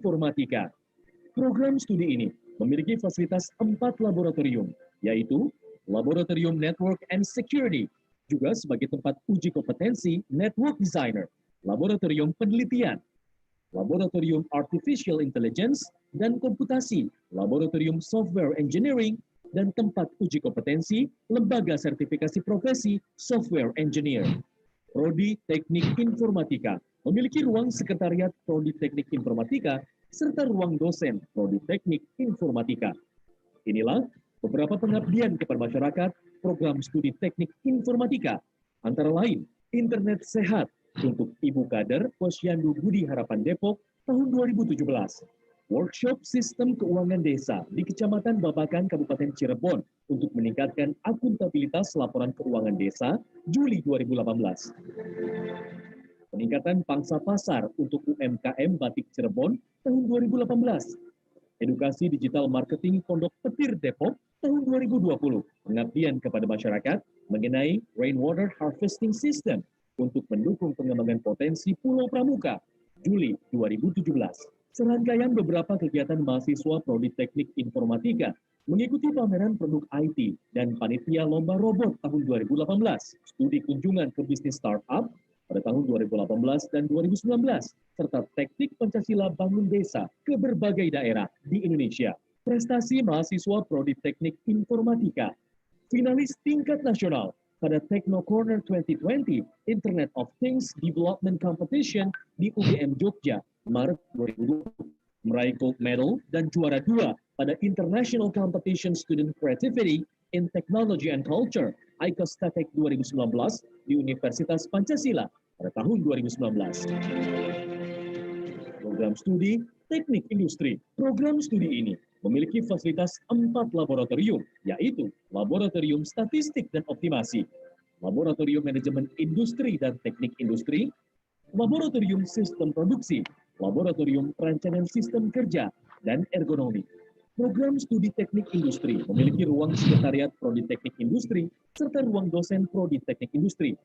informatika. Program studi ini memiliki fasilitas 4 laboratorium, yaitu Laboratorium Network and Security, juga sebagai tempat uji kompetensi Network Designer, Laboratorium Penelitian, Laboratorium Artificial Intelligence dan Komputasi, Laboratorium Software Engineering, dan tempat uji kompetensi Lembaga Sertifikasi Profesi Software Engineer. Prodi Teknik Informatika memiliki ruang sekretariat Prodi Teknik Informatika serta ruang dosen Prodi Teknik Informatika. Inilah beberapa pengabdian kepada masyarakat program studi Teknik Informatika, antara lain Internet Sehat untuk Ibu Kader Posyandu Budi Harapan Depok tahun 2017. Workshop Sistem Keuangan Desa di Kecamatan Babakan, Kabupaten Cirebon untuk meningkatkan akuntabilitas laporan keuangan desa Juli 2018. Peningkatan pangsa pasar untuk UMKM Batik Cirebon tahun 2018. Edukasi digital marketing Pondok Petir Depok tahun 2020. Pengabdian kepada masyarakat mengenai rainwater harvesting system untuk mendukung pengembangan potensi Pulau Pramuka Juli 2017. Serangkaian beberapa kegiatan mahasiswa Prodi Teknik Informatika mengikuti pameran produk IT dan panitia lomba robot tahun 2018, studi kunjungan ke bisnis startup pada tahun 2018 dan 2019, serta teknik Pancasila bangun desa ke berbagai daerah di Indonesia. Prestasi mahasiswa Prodi Teknik Informatika, finalis tingkat nasional pada Techno Corner 2020 Internet of Things Development Competition di UGM Jogja, Maret 2020, meraih gold medal dan juara 2 pada International Competition Student Creativity in Technology and Culture ICOSTETEC 2019 di Universitas Pancasila pada tahun 2019. Program studi Teknik Industri. Program studi ini memiliki fasilitas 4 laboratorium, yaitu Laboratorium Statistik dan Optimasi, Laboratorium Manajemen Industri dan Teknik Industri, Laboratorium Sistem Produksi, Laboratorium Perancangan Sistem Kerja, dan Ergonomi. Program studi Teknik Industri memiliki ruang sekretariat Prodi Teknik Industri serta ruang dosen Prodi Teknik Industri.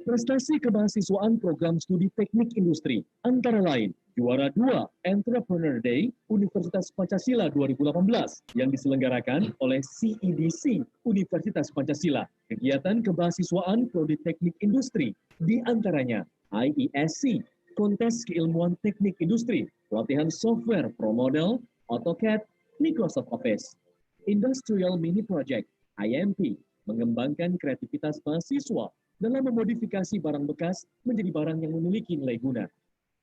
Prestasi kemahasiswaan program studi Teknik Industri antara lain juara 2 Entrepreneur Day Universitas Pancasila 2018 yang diselenggarakan oleh CEDC Universitas Pancasila. Kegiatan kemahasiswaan Prodi Teknik Industri di antaranya IESC, Kontes Keilmuan Teknik Industri, pelatihan software Pro Model, AutoCAD, Microsoft Office, Industrial Mini Project, IMP, mengembangkan kreativitas mahasiswa dalam memodifikasi barang bekas menjadi barang yang memiliki nilai guna.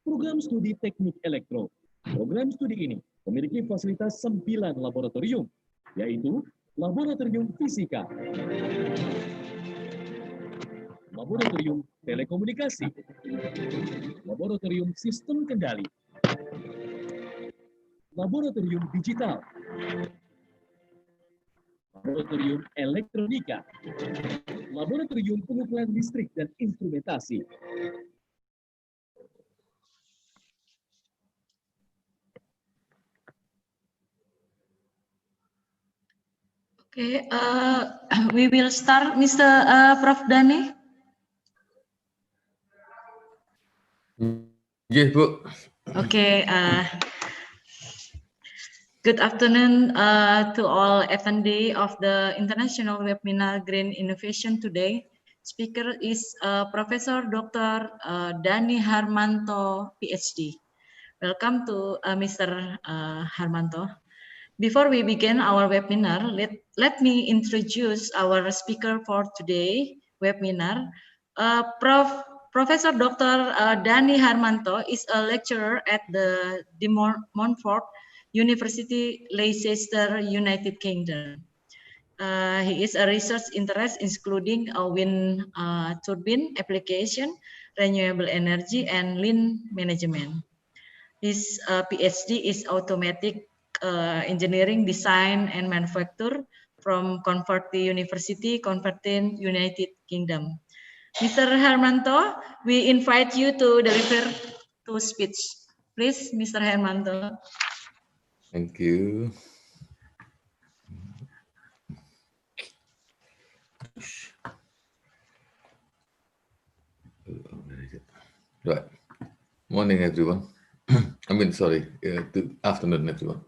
Program studi Teknik Elektro. Program studi ini memiliki fasilitas 9 laboratorium, yaitu Laboratorium Fisika, Laboratorium Telekomunikasi, Laboratorium Sistem Kendali, Laboratorium Digital, Laboratorium Elektronika, Laboratorium Pengukuran Listrik dan Instrumentasi. Okay, we will start, Mr. Prof. Dani. Yes, Bu. Okay, good afternoon to all attendee of the International Webinar Green Innovation today. Speaker is Professor Dr. Dani Harmanto, PhD. Welcome to Mr. Harmanto. Before we begin our webinar, let me introduce our speaker for today webinar. Professor Dr. Dani Harmanto is a lecturer at the De Montfort University, Leicester, United Kingdom. He is a research interest including wind turbine application, renewable energy, and lean management. His PhD is automatic engineering design and manufacture from Converti University, Convertin, United Kingdom. Mr. Harmanto, we invite you to deliver to speech. Please, Mr. Harmanto. Thank you. Right. Morning, everyone. Sorry, afternoon, everyone.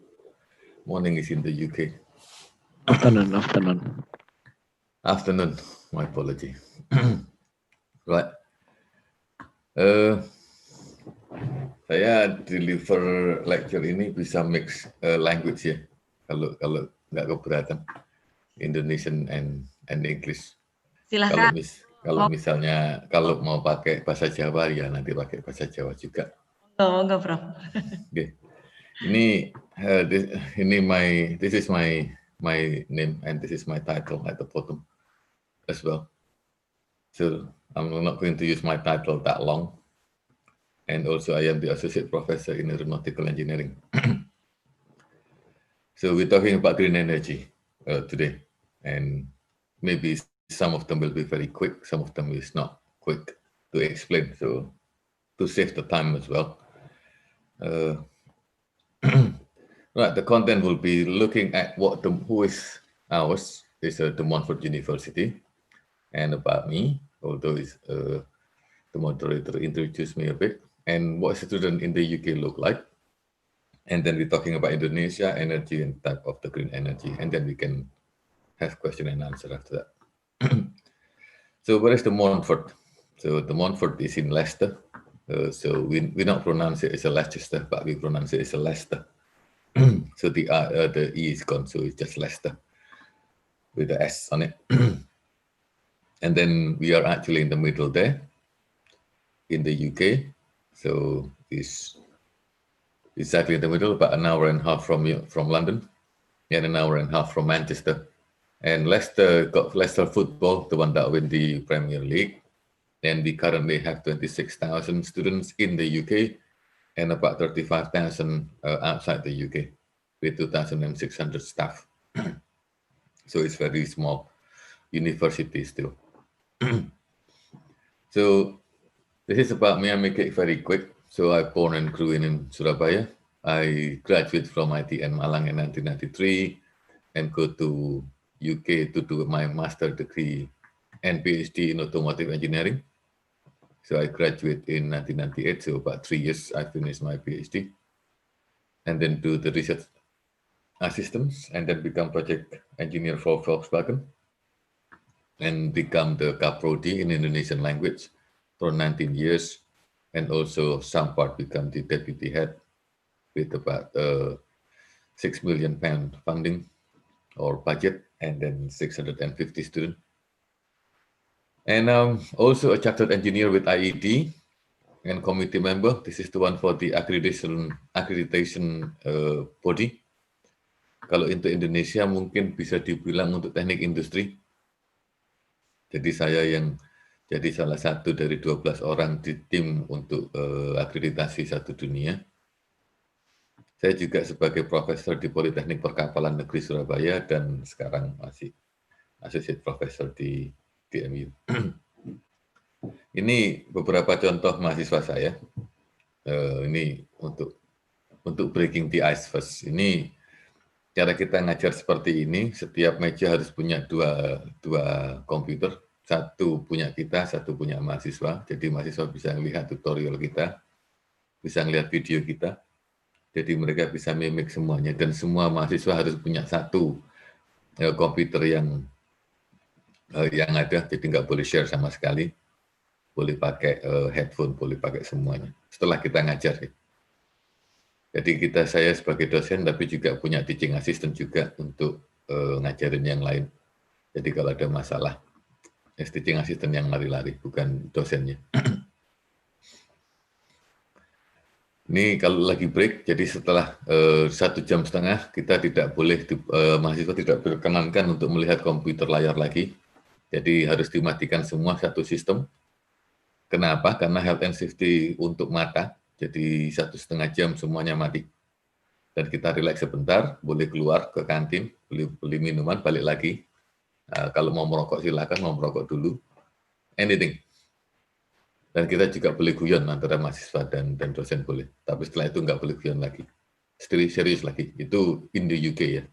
Morning is in the UK. Afternoon. Afternoon, my apology. Right. Saya deliver lecture ini bisa mix language ya. Kalau nggak keberatan, Indonesian and English. Silahkan. Kalau misalnya mau pakai bahasa Jawa ya nanti pakai bahasa Jawa juga. Enggak, Prof. Okay. This is my name and this is my title at the bottom as well. So I'm not going to use my title that long. And also I am the associate professor in aeronautical engineering. So we're talking about green energy today, and maybe some of them will be very quick, some of them is not quick to explain. So to save the time as well. Right, the content will be looking at who is ours, is the Montfort University, and about me, although the moderator introduced me a bit, and what a student in the UK look like. And then we're talking about Indonesia, energy and type of the green energy, and then we can have question and answer after that. So where is the Montfort? So the Montfort is in Leicester. So we don't pronounce it as a Leicester, but we pronounce it as a Leicester. So the E is gone, so it's just Leicester with the S on it. And then we are actually in the middle there in the UK. So it's exactly in the middle, about an hour and a half from London and an hour and a half from Manchester. And Leicester got Leicester Football, the one that win the Premier League. And we currently have 26,000 students in the UK and about 35,000 outside the UK with 2,600 staff. So it's very small university still. So this is about me. I make it very quick. So I born and grew in Surabaya. I graduated from ITN Malang in 1993 and go to UK to do my master degree and PhD in automotive engineering. So I graduated in 1998, so about 3 years I finished my PhD. And then do the research assistants and then become project engineer for Volkswagen and become the Kaprodi in Indonesian language for 19 years. And also some part become the deputy head with about £6 million funding or budget and then 650 students. And also a chartered engineer with IED and committee member. This is the one for the accreditation body. Kalau untuk Indonesia mungkin bisa dibilang untuk teknik industri. Jadi saya yang jadi salah satu dari 12 orang di tim untuk akreditasi satu dunia. Saya juga sebagai profesor di Politeknik Perkapalan Negeri Surabaya dan sekarang masih associate professor di DMU. Ini beberapa contoh mahasiswa saya. Ini untuk breaking the ice first. Ini cara kita ngajar seperti ini. Setiap meja harus punya dua komputer. Satu punya kita, satu punya mahasiswa. Jadi mahasiswa bisa melihat tutorial kita, bisa melihat video kita. Jadi mereka bisa mimik semuanya. Dan semua mahasiswa harus punya satu komputer yang ada, jadi nggak boleh share sama sekali, boleh pakai headphone, boleh pakai semuanya. Setelah kita ngajar, ya. Jadi saya sebagai dosen, tapi juga punya teaching assistant juga untuk ngajarin yang lain. Jadi kalau ada masalah, teaching assistant yang lari-lari, bukan dosennya. Ini kalau lagi break, jadi setelah 1,5 jam kita tidak boleh, mahasiswa tidak diperkenankan untuk melihat komputer layar lagi. Jadi harus dimatikan semua satu sistem. Kenapa? Karena health and safety untuk mata. Jadi 1,5 jam semuanya mati. Dan kita relax sebentar, boleh keluar ke kantin, beli minuman, balik lagi. Kalau mau merokok silakan, mau merokok dulu. Anything. Dan kita juga boleh guyon antara mahasiswa dan dosen boleh. Tapi setelah itu nggak boleh guyon lagi. Serius lagi. Itu in the UK ya.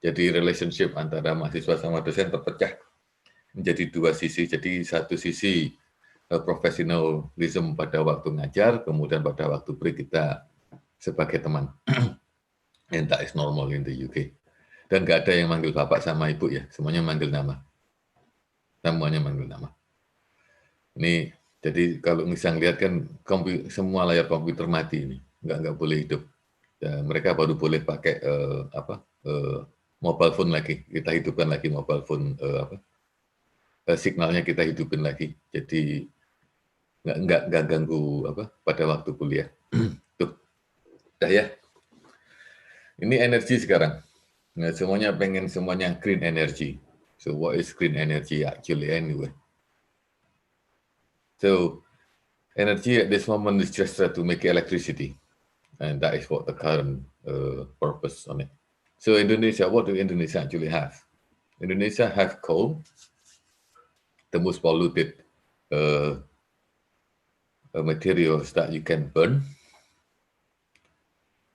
Jadi relationship antara mahasiswa sama dosen terpecah menjadi dua sisi. Jadi satu sisi profesionalisme pada waktu ngajar, kemudian pada waktu break kita sebagai teman. And that is normal in the UK. Dan nggak ada yang manggil bapak sama ibu ya, semuanya manggil nama. Semuanya manggil nama. Ini jadi kalau misalnya lihat kan semua layar komputer mati ini, nggak boleh hidup. Ya, mereka baru boleh pakai mobile phone lagi. Kita hidupkan lagi mobile phone signalnya kita hidupin lagi. Jadi nggak ganggu pada waktu kuliah. Tuh, dah ya. Ini energi sekarang. Nah, semuanya green energy. So what is green energy actually anyway? So energy at this moment is just to make electricity, and that is what the current purpose on it. So Indonesia, what do Indonesia actually have? Indonesia have coal, the most polluted materials that you can burn.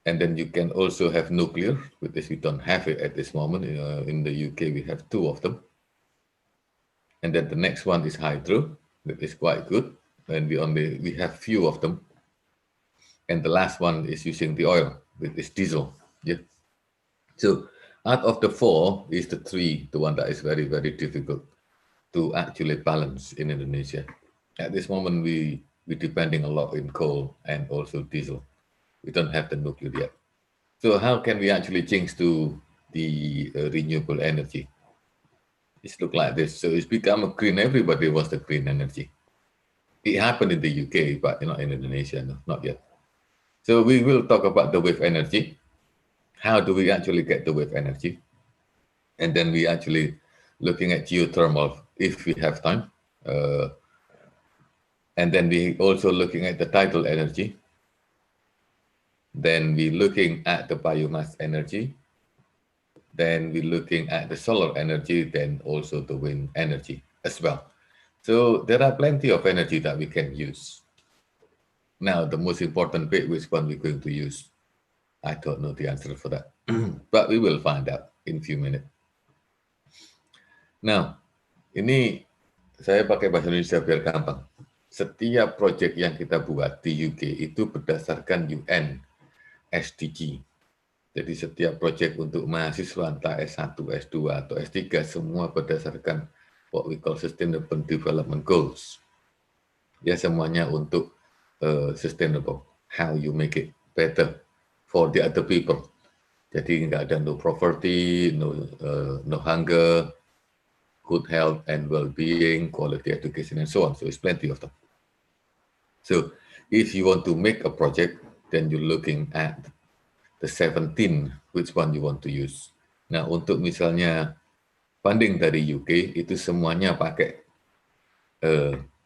And then you can also have nuclear, because we don't have it at this moment. In the UK, we have 2 of them. And then the next one is hydro, that is quite good. And we have few of them. And the last one is using the oil, that is diesel. Yeah. So out of the 4 is the 3, the one that is very, very difficult to actually balance in Indonesia. At this moment, we're depending a lot in coal and also diesel. We don't have the nuclear yet. So how can we actually change to the renewable energy? It's look like this. So it's become a green. Everybody wants the green energy. It happened in the UK, but not in Indonesia, no, not yet. So we will talk about the wave energy. How do we actually get the wave energy? And then we actually looking at geothermal if we have time. And then we also looking at the tidal energy. Then we're looking at the biomass energy. Then we're looking at the solar energy, then also the wind energy as well. So there are plenty of energy that we can use. Now, the most important bit, which one we're going to use, I don't know the answer for that, but we will find out in a few minutes. Now, ini saya pakai bahasa Indonesia biar gampang. Setiap proyek yang kita buat di UK itu berdasarkan UN SDG. Jadi setiap proyek untuk mahasiswa entah S1, S2, atau S3 semua berdasarkan what we call Sustainable Development Goals. Ya semuanya untuk sustainable. How you make it better for the other people. Jadi nggak ada no poverty, no hunger, good health and well-being, quality education, and so on. So it's plenty of them. So if you want to make a project, then you're looking at the 17, which one you want to use. Nah, untuk misalnya funding dari UK, itu semuanya pakai 17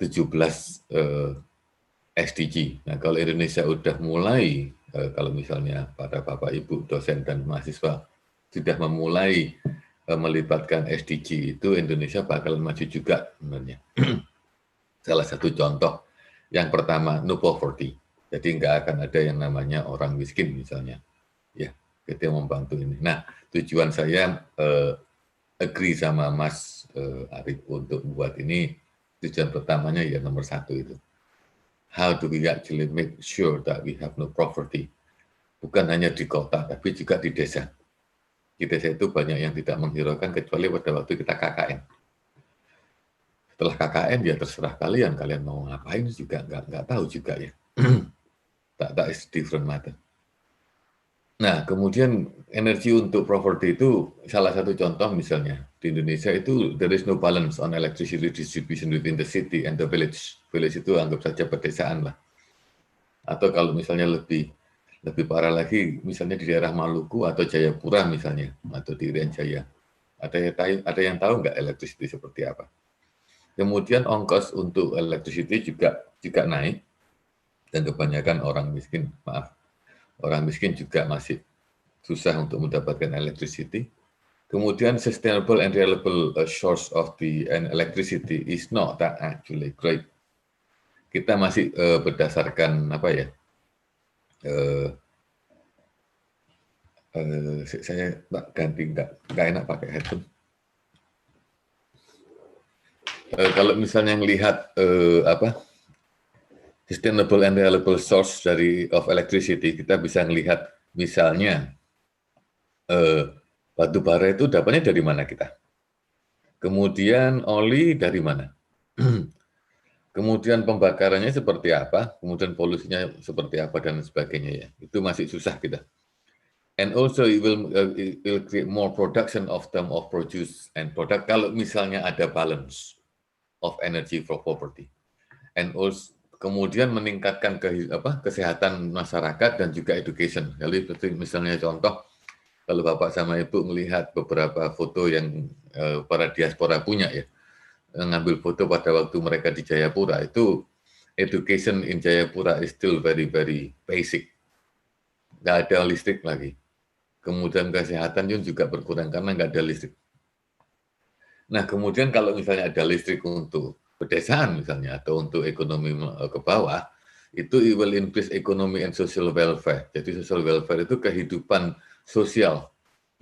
SDG. Nah, kalau Indonesia udah mulai, kalau misalnya pada Bapak Ibu dosen dan mahasiswa sudah memulai melibatkan SDG itu, Indonesia bakalan maju juga sebenarnya. Salah satu contoh, yang pertama, no poverty. Jadi nggak akan ada yang namanya orang miskin misalnya. Ya, kita membantu ini. Nah, tujuan saya agree sama Mas Arif untuk buat ini. Tujuan pertamanya ya nomor 1 itu. How do we actually make sure that we have no poverty? Bukan hanya di kota, tapi juga di desa. Di desa itu banyak yang tidak menghiraukan kecuali pada waktu kita KKN. Setelah KKN ya terserah kalian mau ngapain juga nggak tahu juga ya. That is different matter. Nah, kemudian energi untuk property itu salah satu contoh misalnya di Indonesia itu there is no balance on electricity distribution within the city and the village. Village itu anggap saja pedesaan lah. Atau kalau misalnya lebih parah lagi, misalnya di daerah Maluku atau Jayapura misalnya, atau di Irian Jaya. Ada yang tahu nggak electricity seperti apa? Kemudian ongkos untuk electricity juga naik. Dan kebanyakan orang miskin juga masih susah untuk mendapatkan electricity. Kemudian sustainable and reliable source of the electricity is not that actually great. Kita masih berdasarkan apa ya? Saya ganti nggak enak pakai headphone. Kalau misalnya melihat sustainable and reliable source of electricity, kita bisa melihat misalnya batu bara itu dapatnya dari mana kita. Kemudian oli dari mana. Kemudian pembakarannya seperti apa, kemudian polusinya seperti apa dan sebagainya ya. Itu masih susah kita. And also it will create more production of term of produce and product kalau misalnya ada balance of energy for property. And also kemudian meningkatkan kesehatan masyarakat dan juga education. Jadi misalnya contoh, kalau Bapak sama Ibu melihat beberapa foto yang para diaspora punya ya, ngambil foto pada waktu mereka di Jayapura, itu education in Jayapura is still very basic. Nggak ada listrik lagi. Kemudian kesehatan juga berkurang karena nggak ada listrik. Nah, kemudian kalau misalnya ada listrik untuk pedesaan misalnya, atau untuk ekonomi ke bawah, itu it will increase economy and social welfare. Jadi social welfare itu kehidupan sosial.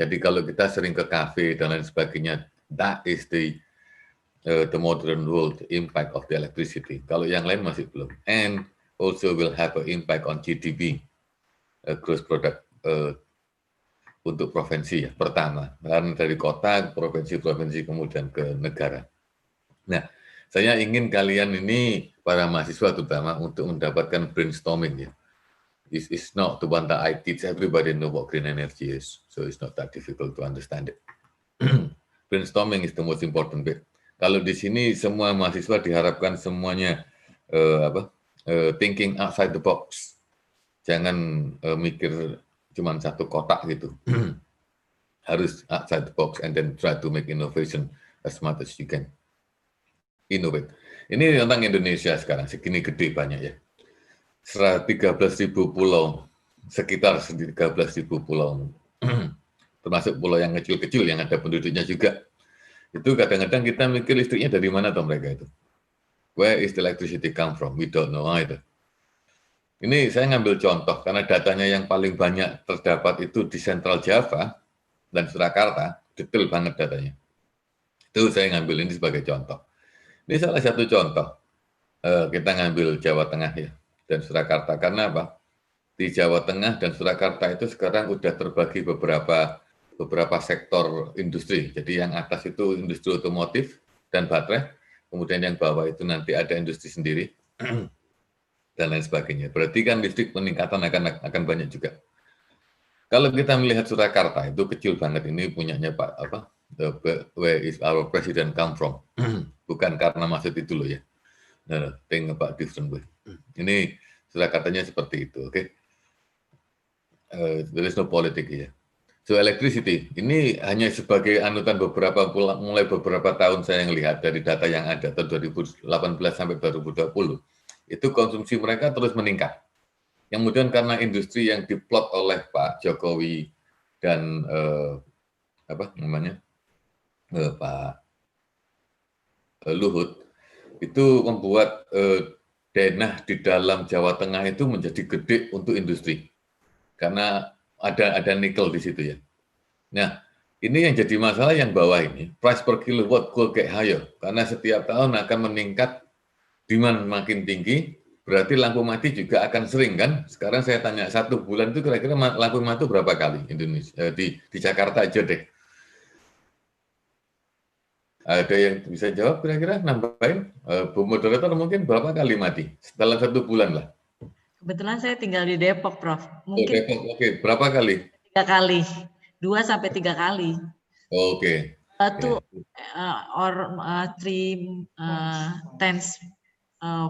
Jadi kalau kita sering ke kafe dan lain sebagainya, that is the modern world impact of the electricity. Kalau yang lain masih belum. And also will have an impact on GDP, gross product untuk provinsi ya, pertama. Karena dari kota, provinsi-provinsi, kemudian ke negara. Nah, saya ingin kalian ini, para mahasiswa terutama, untuk mendapatkan brainstorming ya. It's not the one that I teach, everybody know what green energy is, so it's not that difficult to understand it. Brainstorming is the most important bit. Kalau di sini semua mahasiswa diharapkan semuanya thinking outside the box. Jangan mikir cuma satu kotak gitu. Harus outside the box and then try to make innovation as much as you can. Innovate. Ini tentang Indonesia sekarang, segini gede banyak ya. 13.000 pulau, sekitar 13.000 pulau. Termasuk pulau yang kecil-kecil yang ada penduduknya juga. Itu kadang-kadang kita mikir listriknya dari mana tuh mereka itu. Where is the electricity come from? We don't know either. Ini saya ngambil contoh karena datanya yang paling banyak terdapat itu di Central Java dan Surakarta, detail banget datanya. Itu saya ngambil ini sebagai contoh. Ini salah satu contoh. Kita ngambil Jawa Tengah ya dan Surakarta. Karena apa? Di Jawa Tengah dan Surakarta itu sekarang udah terbagi beberapa sektor industri. Jadi yang atas itu industri otomotif dan baterai, kemudian yang bawah itu nanti ada industri sendiri dan lain sebagainya. Berarti kan listrik peningkatan akan banyak juga. Kalau kita melihat Surakarta itu kecil banget, ini punyanya Pak where is our president come from? Bukan karena maksud itu loh ya. Nah, think about different way. Ini Surakartanya seperti itu, oke? There is no politik ya. So electricity ini hanya sebagai anutan mulai beberapa tahun saya lihat dari data yang ada tahun 2018 sampai 2020 itu konsumsi mereka terus meningkat. Yang kemudian karena industri yang diplot oleh Pak Jokowi dan Pak Luhut itu membuat denah di dalam Jawa Tengah itu menjadi gede untuk industri karena ada nikel di situ ya. Nah, ini yang jadi masalah yang bawah ini, price per kilowatt could get higher, karena setiap tahun akan meningkat, demand makin tinggi, berarti lampu mati juga akan sering kan? Sekarang saya tanya, 1 bulan itu kira-kira lampu mati berapa kali Indonesia di Jakarta aja deh. Ada yang bisa jawab kira-kira nambahin? Bu Moderator mungkin berapa kali mati? Setelah 1 bulan lah. Kebetulan saya tinggal di Depok, Prof. Mungkin Depok, oke. Berapa kali? 3 kali. 2 sampai 3 kali. Oke. 2 or 3 times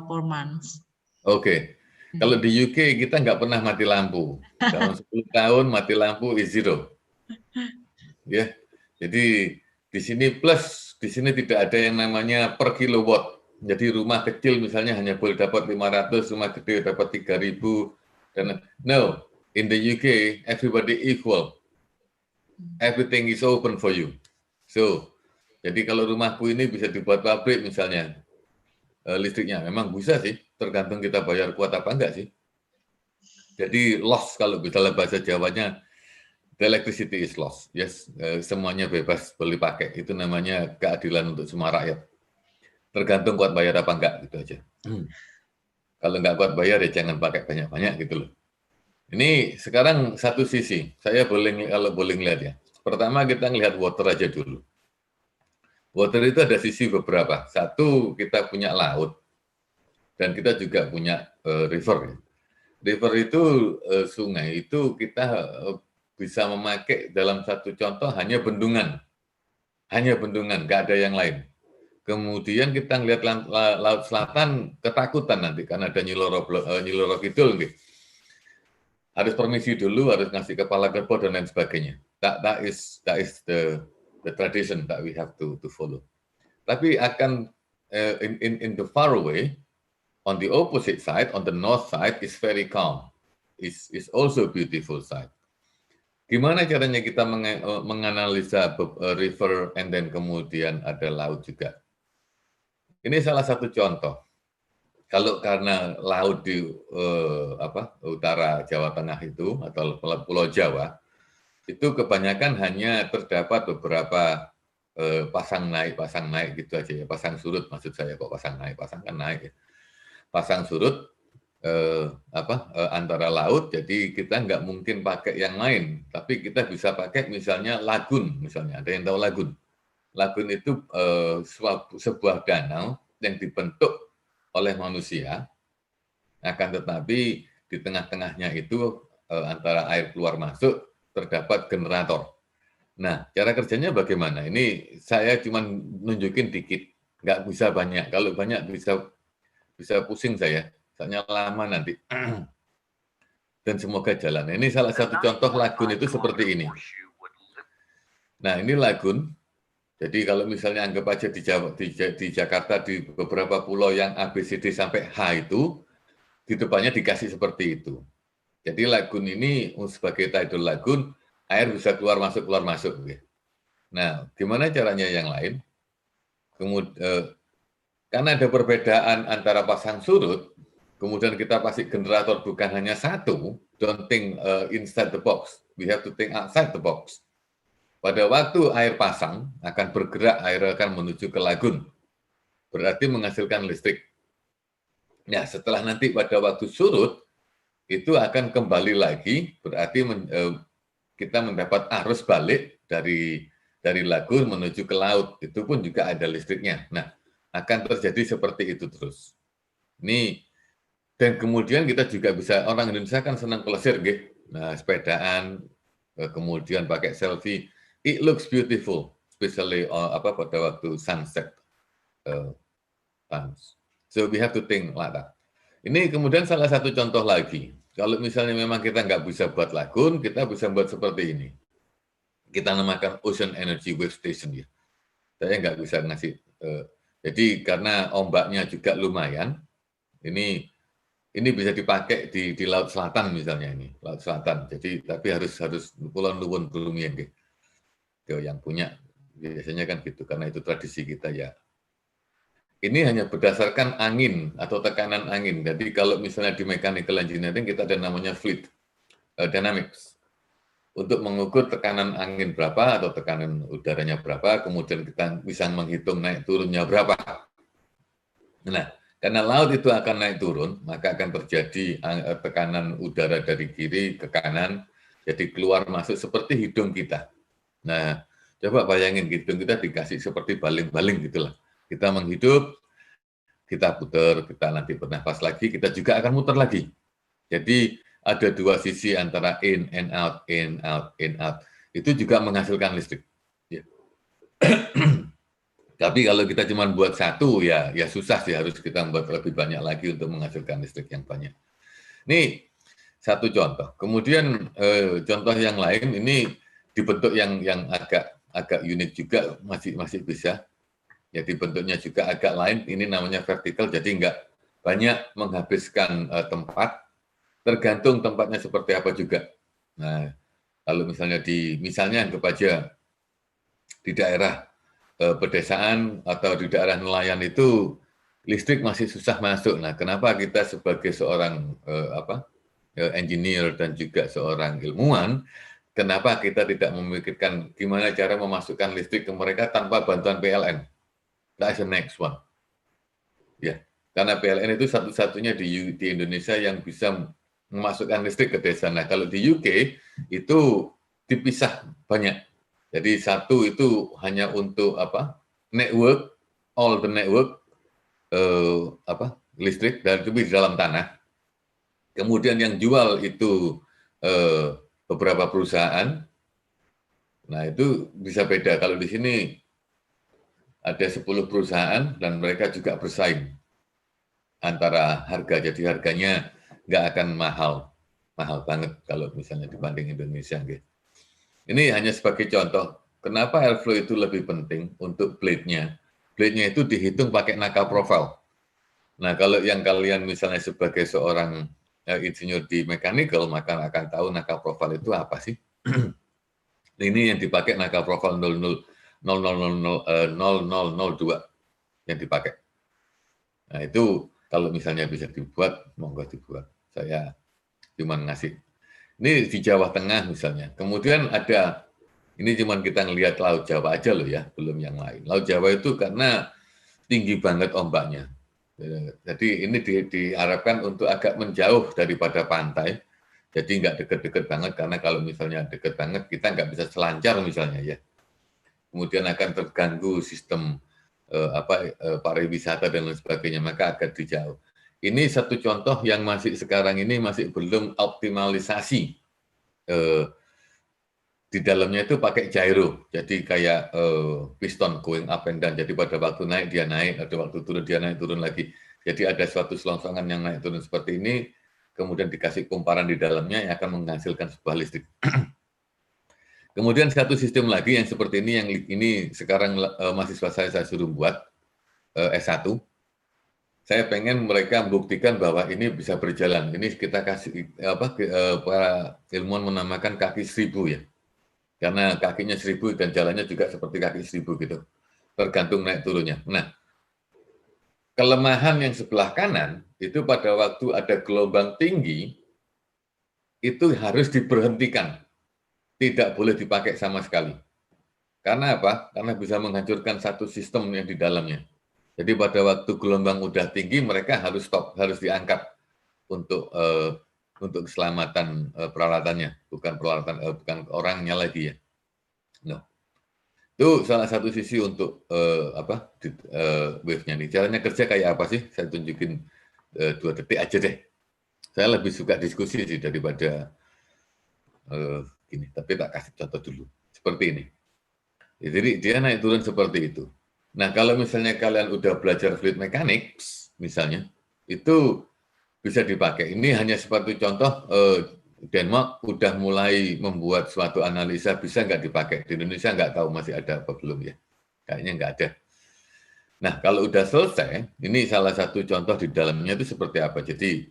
per month. Oke. Kalau di UK kita nggak pernah mati lampu. Dalam 10 tahun mati lampu is 0. Ya. Jadi di sini plus, di sini tidak ada yang namanya per kilowatt. Jadi rumah kecil misalnya hanya boleh dapat 500, rumah gede dapat 3.000. Dan no, in the UK everybody equal. Everything is open for you. So, jadi kalau rumahku ini bisa dibuat pabrik misalnya, listriknya memang bisa sih, tergantung kita bayar kuat apa enggak sih. Jadi loss kalau misalnya bahasa Jawanya, the electricity is lost. Yes, semuanya bebas boleh pakai. Itu namanya keadilan untuk semua rakyat. Tergantung kuat bayar apa enggak gitu aja. Kalau nggak kuat bayar ya jangan pakai banyak-banyak gitu loh. Ini sekarang satu sisi, saya kalau boleh ngeliat ya. Pertama kita ngelihat water aja dulu. Water itu ada sisi beberapa. Satu, kita punya laut, dan kita juga punya river. River itu sungai itu kita bisa memakai dalam satu contoh hanya bendungan, nggak ada yang lain. Kemudian kita ngelihat laut selatan ketakutan nanti karena ada Nyiloro Kidul, harus permisi dulu, harus ngasih kepala kerbau dan lain sebagainya. That is the tradition that we have to follow. Tapi akan in the far away, on the opposite side, on the north side is very calm. Is also beautiful side. Gimana caranya kita menganalisa river and then kemudian ada laut juga. Ini salah satu contoh. Kalau karena laut di utara Jawa Tengah itu atau Pulau Jawa itu kebanyakan hanya terdapat beberapa pasang naik gitu aja ya, pasang surut maksud saya, kok pasang naik, pasang kan naik ya. Pasang surut antara laut, jadi kita nggak mungkin pakai yang lain, tapi kita bisa pakai misalnya lagun, misalnya ada yang tahu lagun. Lagun itu sebuah danau yang dibentuk oleh manusia, akan tetapi di tengah-tengahnya itu antara air keluar masuk terdapat generator. Nah, cara kerjanya bagaimana? Ini saya cuma nunjukin dikit, nggak bisa banyak. Kalau banyak bisa pusing saya, soalnya lama nanti. Dan semoga jalan. Ini salah satu contoh lagun itu seperti ini. Nah, ini lagun. Jadi kalau misalnya anggap aja di Jakarta di beberapa pulau yang ABCD sampai H itu, di depannya dikasih seperti itu. Jadi lagun ini sebagai tidal lagun, air bisa keluar masuk. Nah, gimana caranya yang lain? Kemudian, karena ada perbedaan antara pasang surut, kemudian kita pasti generator bukan hanya satu, don't think inside the box, we have to think outside the box. Pada waktu air pasang akan bergerak, air akan menuju ke lagun, berarti menghasilkan listrik. Nah, setelah nanti pada waktu surut, itu akan kembali lagi, berarti kita mendapat arus balik dari lagun menuju ke laut, itu pun juga ada listriknya. Nah, akan terjadi seperti itu terus. Ini, dan kemudian kita juga bisa, orang Indonesia kan senang pelesir, nah sepedaan, kemudian pakai selfie, it looks beautiful, especially pada waktu sunset times. So we have to think like that. Ini kemudian salah satu contoh lagi. Kalau misalnya memang kita nggak bisa buat lagun, kita bisa buat seperti ini. Kita namakan Ocean Energy Wave Station ya. Saya nggak bisa ngasih. Jadi karena ombaknya juga lumayan, ini bisa dipakai di Laut Selatan misalnya ini, Laut Selatan. Jadi tapi harus Pulau Nuwun Bumi yang punya, biasanya kan gitu, karena itu tradisi kita ya. Ini hanya berdasarkan angin atau tekanan angin. Jadi kalau misalnya di mechanical engineering kita ada namanya fluid dynamics. Untuk mengukur tekanan angin berapa atau tekanan udaranya berapa, kemudian kita bisa menghitung naik turunnya berapa. Nah, karena laut itu akan naik turun, maka akan terjadi tekanan udara dari kiri ke kanan, jadi keluar masuk seperti hidung kita. Nah, coba bayangin hidung kita dikasih seperti baling-baling gitulah. Kita menghidup, kita putar, kita nanti bernafas lagi, kita juga akan muter lagi. Jadi ada dua sisi antara in and out, in out, in out. Itu juga menghasilkan listrik. Ya. Tapi kalau kita cuma buat satu, ya susah sih, harus kita buat lebih banyak lagi untuk menghasilkan listrik yang banyak. Ini satu contoh. Kemudian contoh yang lain ini dibentuk yang agak unik juga, masih bisa. Jadi bentuknya juga agak lain, ini namanya vertikal, jadi nggak banyak menghabiskan tempat, tergantung tempatnya seperti apa juga. Nah, kalau misalnya anggap aja di daerah pedesaan atau di daerah nelayan itu listrik masih susah masuk. Nah, kenapa kita sebagai seorang engineer dan juga seorang ilmuwan, kenapa kita tidak memikirkan gimana cara memasukkan listrik ke mereka tanpa bantuan PLN? That's the next one. Ya, Karena PLN itu satu-satunya di Indonesia yang bisa memasukkan listrik ke desa. Nah, kalau di UK itu dipisah banyak. Jadi satu itu hanya untuk apa? Network, all the network listrik dan itu di dalam tanah. Kemudian yang jual itu beberapa perusahaan. Nah, itu bisa beda. Kalau di sini ada 10 perusahaan dan mereka juga bersaing antara harga, jadi harganya nggak akan mahal banget kalau misalnya dibanding Indonesia. Gitu. Ini hanya sebagai contoh, kenapa airflow itu lebih penting untuk blade-nya. Blade-nya itu dihitung pakai Naka profile. Nah, kalau yang kalian misalnya sebagai seorang insinyur di mechanical, maka akan tahu Naka profile itu apa sih. Ini yang dipakai Naka profile 000002 yang dipakai. Nah, itu kalau misalnya bisa dibuat, monggo dibuat. Saya cuma ngasih. Ini di Jawa Tengah misalnya. Kemudian ada, ini cuma kita ngelihat Laut Jawa aja loh ya, belum yang lain. Laut Jawa itu karena tinggi banget ombaknya. Jadi ini diharapkan untuk agak menjauh daripada pantai. Jadi nggak deket-deket banget, karena kalau misalnya deket banget, kita nggak bisa selancar misalnya ya. Kemudian akan terganggu sistem pariwisata dan lain sebagainya, maka agak dijauh. Ini satu contoh yang masih sekarang ini masih belum optimalisasi. Di dalamnya itu pakai gyro, jadi kayak piston going up and down. Jadi pada waktu naik dia naik, ada waktu turun dia naik turun lagi. Jadi ada suatu selongsongan yang naik turun seperti ini, kemudian dikasih kumparan di dalamnya yang akan menghasilkan sebuah listrik. Kemudian satu sistem lagi yang seperti ini, yang ini sekarang mahasiswa saya suruh buat S1. Saya pengen mereka membuktikan bahwa ini bisa berjalan. Ini kita kasih para ilmuwan menamakan kaki 1000 ya. Karena kakinya 1000 dan jalannya juga seperti kaki 1000 gitu. Tergantung naik turunnya. Nah, kelemahan yang sebelah kanan itu pada waktu ada gelombang tinggi itu harus diberhentikan. Tidak boleh dipakai sama sekali. Karena apa? Karena bisa menghancurkan satu sistem yang di dalamnya. Jadi pada waktu gelombang udah tinggi, mereka harus stop, harus diangkat untuk keselamatan peralatannya, bukan orangnya lagi ya. No. Itu salah satu sisi untuk wave-nya nih. Caranya kerja kayak apa sih? Saya tunjukin 2 detik aja deh. Saya lebih suka diskusi sih daripada gini, tapi tak kasih contoh dulu. Seperti ini. Jadi dia naik turun seperti itu. Nah, kalau misalnya kalian udah belajar fluid mechanics, misalnya, itu bisa dipakai. Ini hanya seperti contoh, Denmark udah mulai membuat suatu analisa, bisa nggak dipakai. Di Indonesia nggak tahu masih ada apa belum ya. Kayaknya nggak ada. Nah, kalau udah selesai, ini salah satu contoh di dalamnya itu seperti apa. Jadi,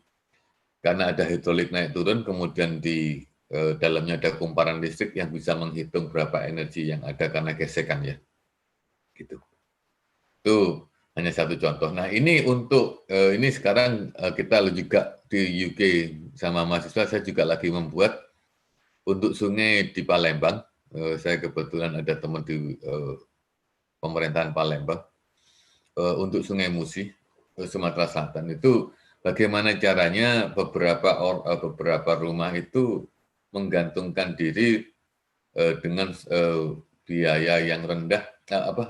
karena ada hidrolik naik turun, kemudian di dalamnya ada kumparan listrik yang bisa menghitung berapa energi yang ada karena gesekan ya. Gitu. Itu hanya satu contoh. Nah, ini untuk ini sekarang kita juga di UK sama mahasiswa, saya juga lagi membuat untuk sungai di Palembang. Saya kebetulan ada teman di pemerintahan Palembang. Untuk Sungai Musi, Sumatera Selatan itu bagaimana caranya beberapa rumah itu menggantungkan diri dengan biaya yang rendah,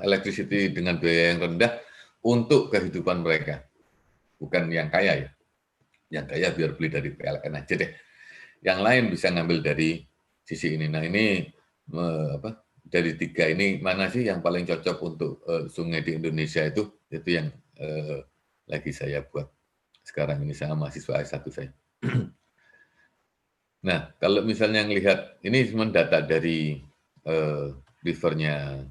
electricity dengan biaya yang rendah untuk kehidupan mereka. Bukan yang kaya ya. Yang kaya biar beli dari PLN aja deh. Yang lain bisa ngambil dari sisi ini. Nah, ini dari 3 ini mana sih yang paling cocok untuk sungai di Indonesia itu yang lagi saya buat sekarang ini sama mahasiswa S1 saya. Nah, kalau misalnya melihat, ini cuma data dari rivernya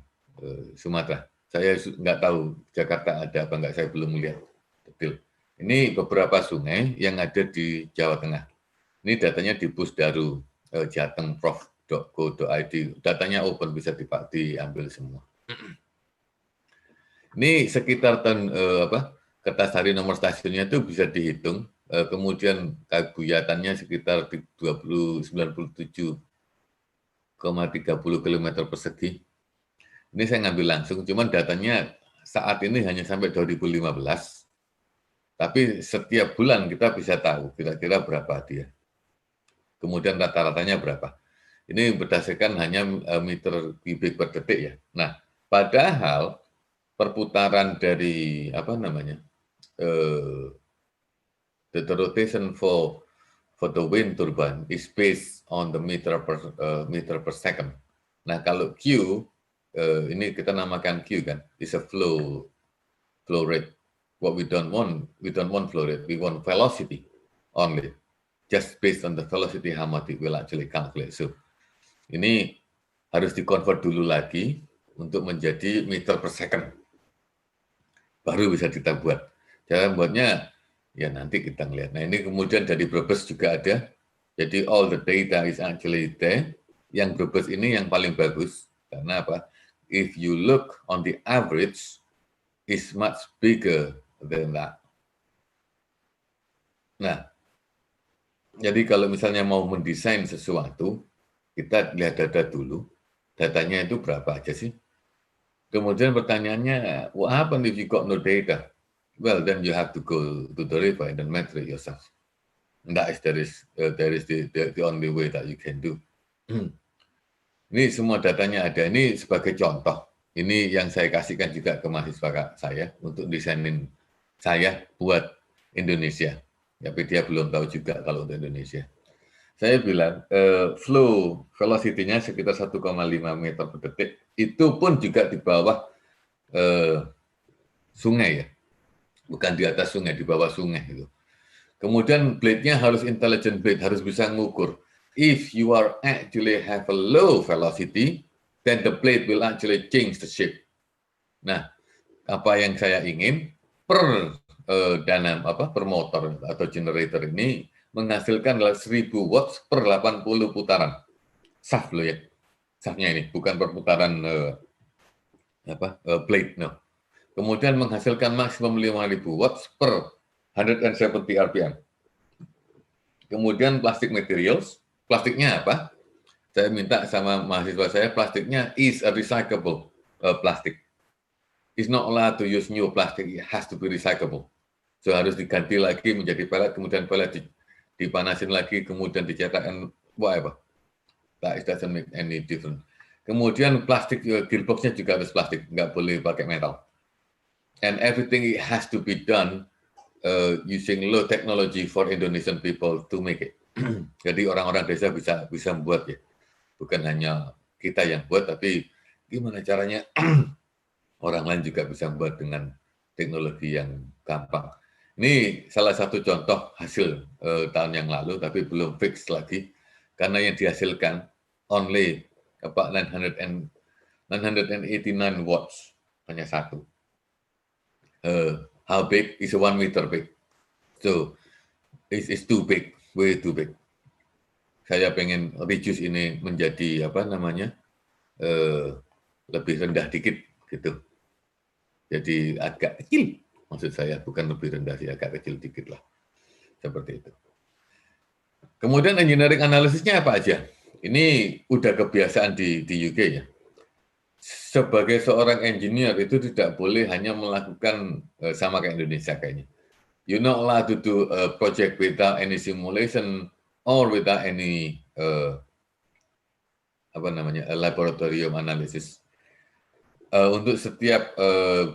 Sumatera. Saya nggak tahu Jakarta ada apa nggak, saya belum melihat detail. Ini beberapa sungai yang ada di Jawa Tengah. Ini datanya di Pusdaru jatengprof.go.id. Datanya open, bisa diambil semua. Ini sekitar Kertasari nomor stasiunnya itu bisa dihitung. Kemudian buyatannya sekitar 97,30 km persegi. Ini saya ngambil langsung, cuman datanya saat ini hanya sampai 2015. Tapi setiap bulan kita bisa tahu kira-kira berapa dia. Kemudian rata-ratanya berapa. Ini berdasarkan hanya meter kubik per detik ya. Nah, padahal perputaran dari the rotation for the wind turbine is based on the meter per second. Nah, kalau Q ini kita namakan Q kan, is a flow rate. What we don't want flow rate, we want velocity only. Just based on the velocity, how much it will actually calculate. So, ini harus di-convert dulu lagi untuk menjadi meter per second. Baru bisa kita buat. Cara buatnya, ya nanti kita ngelihat. Nah, ini kemudian dari Brebes juga ada. Jadi, all the data is actually there. Yang Brebes ini yang paling bagus. Karena apa? If you look on the average, is much bigger than that. Nah, jadi kalau misalnya mau mendesain sesuatu, kita lihat data dulu. Datanya itu berapa aja sih? Kemudian pertanyaannya, what happen if you got no data? Well, then you have to go to the river and then measure it yourself. And that is the only way that you can do. Ini semua datanya ada. Ini sebagai contoh. Ini yang saya kasihkan juga ke mahasiswa saya untuk desainin saya buat Indonesia. Tapi dia belum tahu juga kalau untuk Indonesia. Saya bilang flow velocity-nya sekitar 1,5 meter per detik. Itu pun juga di bawah sungai ya. Bukan di atas sungai, di bawah sungai itu. Kemudian blade-nya harus intelligent blade, harus bisa mengukur. If you are actually have a low velocity, then the blade will actually change the shape. Nah, apa yang saya ingin per per motor atau generator ini menghasilkan 1000 watts per 80 putaran. Shaft loh ya. Shaftnya ini bukan perputaran blade no. Kemudian menghasilkan maksimum 5000 watts per 170 rpm. Kemudian plastic materials, plastiknya apa? Saya minta sama mahasiswa saya, plastiknya is a recyclable plastic. It's not allowed to use new plastic, it has to be recyclable. So harus diganti lagi menjadi pelet, kemudian pelet dipanasin lagi, kemudian dicetak whatever. That doesn't make any difference. Kemudian plastik gearboxnya juga harus plastik, nggak boleh pakai metal. And everything it has to be done using low technology for Indonesian people to make it. Jadi orang-orang desa bisa membuat ya. Bukan hanya kita yang buat, tapi gimana caranya orang lain juga bisa membuat dengan teknologi yang gampang. Ini salah satu contoh hasil tahun yang lalu, tapi belum fix lagi. Karena yang dihasilkan only about 989 watts, hanya satu. How big is 1 meter big? So, it's too big, way too big. Saya pengen reduce ini menjadi lebih rendah dikit gitu. Jadi agak kecil, maksud saya bukan lebih rendah sih, agak kecil dikit lah, seperti itu. Kemudian engineering analisisnya apa aja? Ini udah kebiasaan di UK ya. Sebagai seorang engineer itu tidak boleh hanya melakukan sama kayak Indonesia kayaknya. You're not allowed to do a project without any simulation or without any laboratorium analysis. Untuk setiap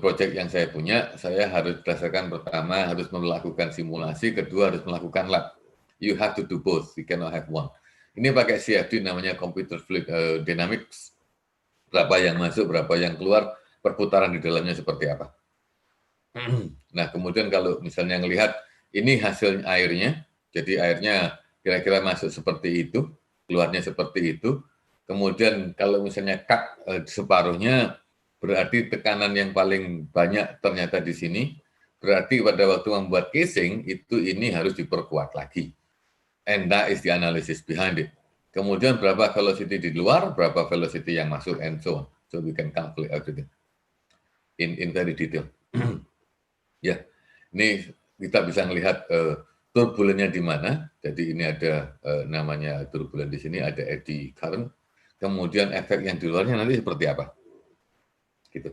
proyek yang saya punya, saya harus berdasarkan pertama harus melakukan simulasi, kedua harus melakukan lab. You have to do both, you cannot have one. Ini pakai CFD namanya Computer Fluid Dynamics. Berapa yang masuk, berapa yang keluar, perputaran di dalamnya seperti apa. Nah, kemudian kalau misalnya ngelihat ini hasil airnya, jadi airnya kira-kira masuk seperti itu, keluarnya seperti itu. Kemudian kalau misalnya cut separuhnya, berarti tekanan yang paling banyak ternyata di sini. Berarti pada waktu membuat casing, itu ini harus diperkuat lagi. And that is the analysis behind it. Kemudian berapa velocity di luar, berapa velocity yang masuk, and so on. So we can calculate everything in very detail. Ya, ini kita bisa melihat turbulennya di mana. Jadi ini ada namanya turbulen di sini, ada eddy current. Kemudian efek yang di luarnya nanti seperti apa? Gitu.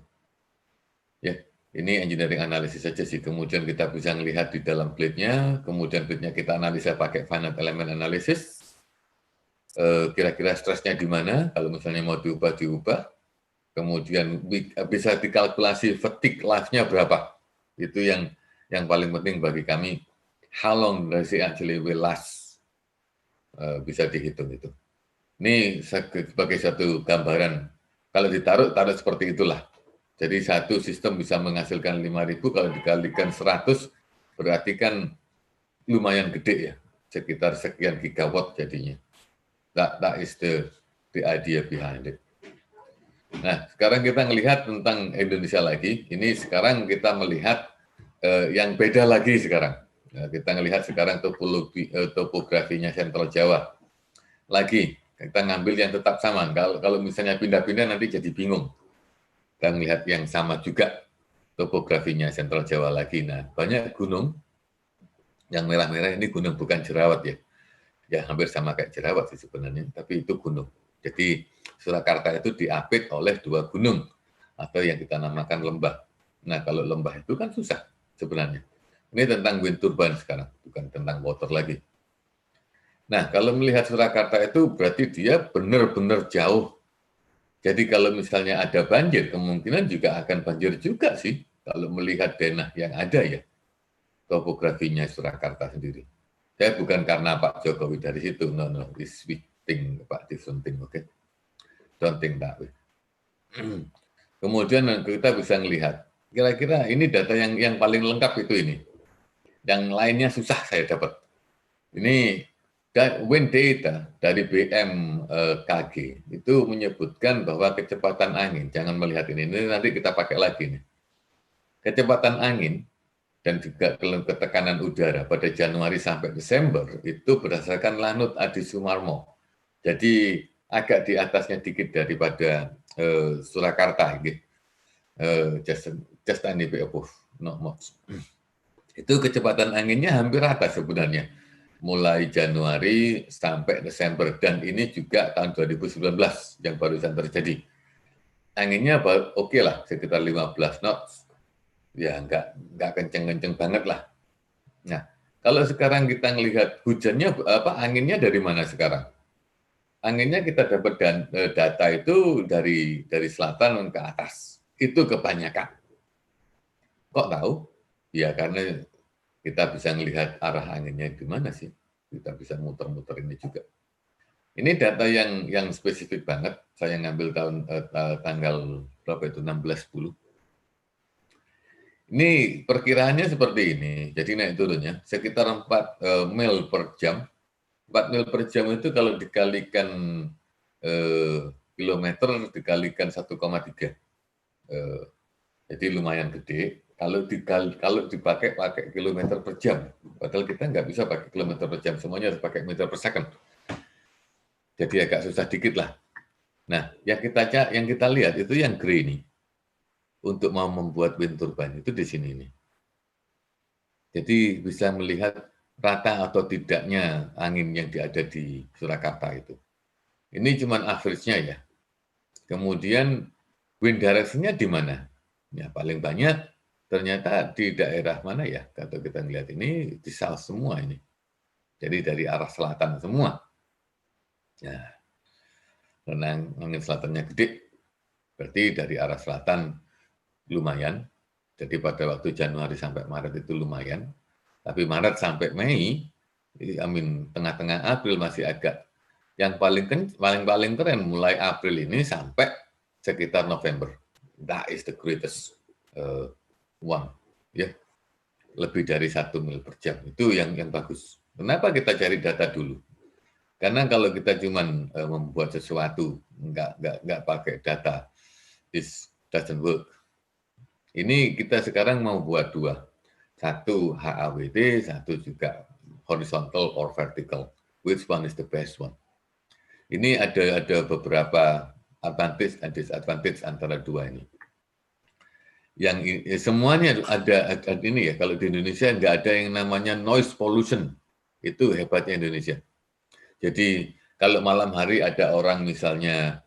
Ya, Ini engineering analisis saja sih. Kemudian kita bisa melihat di dalam plate-nya, kemudian plate-nya kita analisa pakai finite element analysis. Kira-kira stresnya di mana, kalau misalnya mau diubah. Kemudian bisa dikalkulasi fatigue life-nya berapa. Itu yang paling penting bagi kami. How long does it actually will last? Bisa dihitung itu. Ini sebagai satu gambaran. Kalau taruh seperti itulah. Jadi satu sistem bisa menghasilkan 5.000, kalau dikalikan 100, berarti kan lumayan gede ya, sekitar sekian gigawatt jadinya. That is the idea behind it. Nah, sekarang kita melihat tentang Indonesia lagi. Ini sekarang kita melihat yang beda lagi sekarang. Nah, kita melihat sekarang topografinya Sentral Jawa. Lagi, kita ngambil yang tetap sama. Kalau misalnya pindah-pindah nanti jadi bingung. Kita melihat yang sama juga topografinya Sentral Jawa lagi. Nah, banyak gunung. Yang merah-merah ini gunung, bukan jerawat ya. Ya, hampir sama kayak jerawat sih sebenarnya, tapi itu gunung. Jadi, Surakarta itu diapit oleh 2 gunung, atau yang kita namakan lembah. Nah, kalau lembah itu kan susah sebenarnya. Ini tentang wind turbine sekarang, bukan tentang water lagi. Nah, kalau melihat Surakarta itu berarti dia benar-benar jauh. Jadi kalau misalnya ada banjir, kemungkinan juga akan banjir juga sih, kalau melihat denah yang ada ya, topografinya Surakarta sendiri. Saya bukan karena Pak Jokowi dari situ, no, it's we think about different thing, okay? Don't think that way. Kemudian kita bisa melihat, kira-kira ini data yang paling lengkap itu ini. Yang lainnya susah saya dapat. Ini wind data dari BMKG itu menyebutkan bahwa kecepatan angin, jangan melihat ini nanti kita pakai lagi nih. Kecepatan angin dan juga ketekanan udara pada Januari sampai Desember itu berdasarkan Lanut Adi Sumarmo. Jadi agak di atasnya dikit daripada Surakarta, gitu. Just tiny bit above, not much. Itu kecepatan anginnya hampir rata sebenarnya. Mulai Januari sampai Desember, dan ini juga tahun 2019 yang barusan terjadi. Anginnya oke lah, sekitar 15 knots, ya nggak kenceng-kenceng banget lah. Nah, kalau sekarang kita melihat hujannya, anginnya dari mana sekarang? Anginnya kita dapat data itu dari selatan ke atas, itu kebanyakan. Kok tahu? Ya karena kita bisa melihat arah anginnya di mana sih. Kita bisa muter-muter ini juga. Ini data yang spesifik banget. Saya ngambil tanggal berapa itu, 16/10. Ini perkiraannya seperti ini. Jadi naik turunnya sekitar 4 mil per jam. 4 mil per jam itu kalau dikalikan kilometer dikalikan 1,3. Jadi lumayan gede. Kalau dipakai kilometer per jam, padahal kita nggak bisa pakai kilometer per jam, semuanya harus pakai meter per second. Jadi agak susah dikit lah. Nah, yang kita lihat itu yang gray ini. Untuk mau membuat wind turbine itu di sini nih. Jadi bisa melihat rata atau tidaknya angin yang ada di Surakarta itu. Ini cuma average-nya ya. Kemudian wind direction-nya di mana? Ya, paling banyak ternyata di daerah mana ya? Kalau kita lihat ini di south semua ini. Jadi dari arah selatan semua. Ya, karena angin selatannya gede, berarti dari arah selatan lumayan. Jadi pada waktu Januari sampai Maret itu lumayan. Tapi Maret sampai Mei, tengah-tengah April masih agak. Yang paling keren mulai April ini sampai sekitar November. That is the greatest one, ya, lebih dari 1 mil per jam, itu yang bagus. Kenapa kita cari data dulu? Karena kalau kita cuma membuat sesuatu nggak pakai data, it doesn't work. Ini kita sekarang mau buat 2, satu HAWD, satu juga horizontal or vertical. Which one is the best one? Ini ada beberapa advantage and disadvantage antara 2 ini. Yang semuanya ada ini ya, kalau di Indonesia nggak ada yang namanya noise pollution. Itu hebatnya Indonesia. Jadi kalau malam hari ada orang misalnya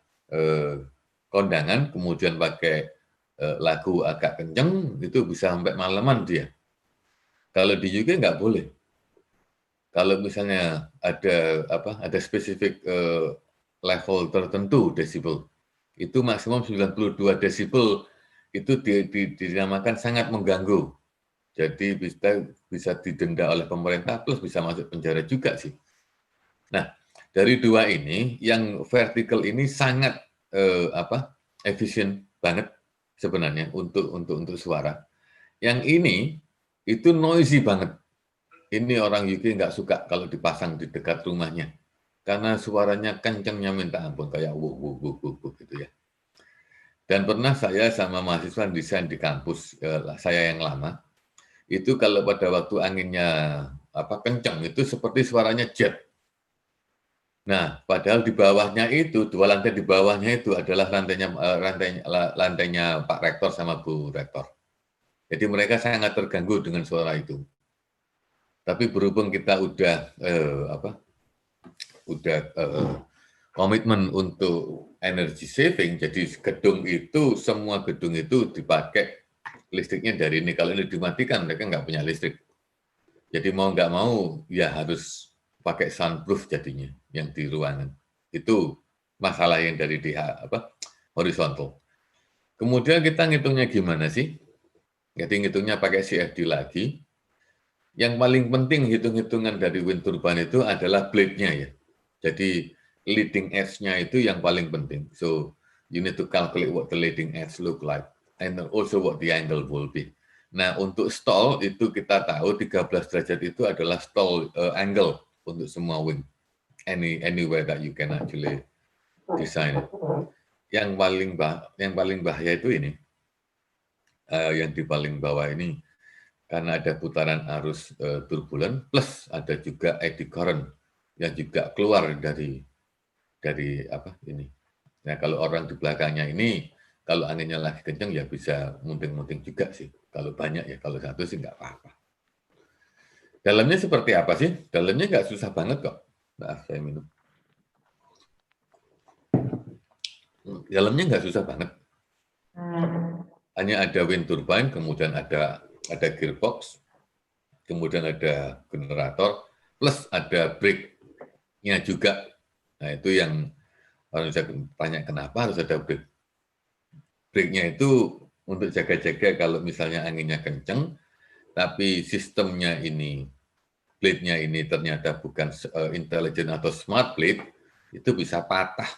kondangan, kemudian pakai lagu agak kenceng, itu bisa sampai malaman dia. Kalau di UK nggak boleh. Kalau misalnya ada spesifik level tertentu desibel, itu maksimum 92 desibel itu dinamakan sangat mengganggu. Jadi bisa didenda oleh pemerintah plus bisa masuk penjara juga sih. Nah, dari dua ini yang vertical ini sangat efisien banget sebenarnya untuk suara. Yang ini itu noisy banget. Ini orang UK nggak suka kalau dipasang di dekat rumahnya. Karena suaranya kencengnya minta ampun, kayak wuk, wuk, wuk, wuk, wuk, gitu ya. Dan pernah saya sama mahasiswa desain di kampus saya yang lama, itu kalau pada waktu anginnya kenceng, itu seperti suaranya jet. Nah, padahal di bawahnya itu, 2 lantai di bawahnya itu adalah lantainya Pak Rektor sama Bu Rektor. Jadi mereka sangat terganggu dengan suara itu. Tapi berhubung kita udah komitmen untuk energy saving, jadi semua gedung itu dipakai listriknya dari ini. Kalau ini dimatikan, mereka nggak punya listrik. Jadi mau nggak mau, ya harus pakai soundproof jadinya yang di ruangan. Itu masalah yang dari horizontal. Kemudian kita ngitungnya gimana sih? Jadi ngitungnya pakai CFD lagi. Yang paling penting hitung-hitungan dari wind turbine itu adalah blade-nya ya. Jadi leading edge-nya itu yang paling penting. So you need to calculate what the leading edge look like and also what the angle will be. Nah, untuk stall itu kita tahu 13 derajat itu adalah stall angle untuk semua wing. Anywhere that you can actually design it. Yang paling bahaya itu ini. Yang di paling bawah ini karena ada putaran arus turbulen plus ada juga eddy current yang juga keluar dari ini. Nah, kalau orang di belakangnya ini kalau anginnya lagi kencang ya bisa munting-munting juga sih. Kalau banyak ya, kalau satu sih nggak apa-apa. Dalamnya seperti apa sih? Dalamnya nggak susah banget kok. Maaf, saya minum. Dalamnya nggak susah banget. Hanya ada wind turbine, kemudian ada gearbox, kemudian ada generator, plus ada brake-nya juga. Nah, itu yang orang bisa tanya kenapa harus ada brake. Brake-nya itu untuk jaga-jaga kalau misalnya anginnya kenceng, tapi sistemnya ini, blade-nya ini ternyata bukan intelligent atau smart blade, itu bisa patah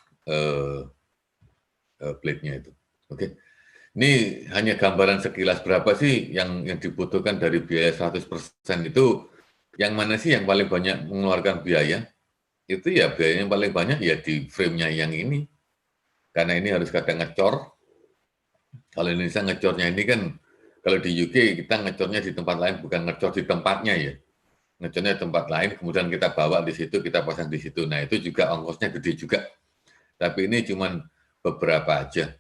blade-nya itu. Oke. Ini hanya gambaran sekilas berapa sih yang dibutuhkan dari biaya 100% itu, yang mana sih yang paling banyak mengeluarkan biaya? Itu ya biayanya yang paling banyak ya di frame-nya yang ini. Karena ini harus kadang ngecor. Kalau Indonesia ngecornya ini kan, kalau di UK kita ngecornya di tempat lain, bukan ngecor di tempatnya ya. Ngecornya di tempat lain, kemudian kita bawa di situ, kita pasang di situ. Nah itu juga ongkosnya gede juga. Tapi ini cuma beberapa aja.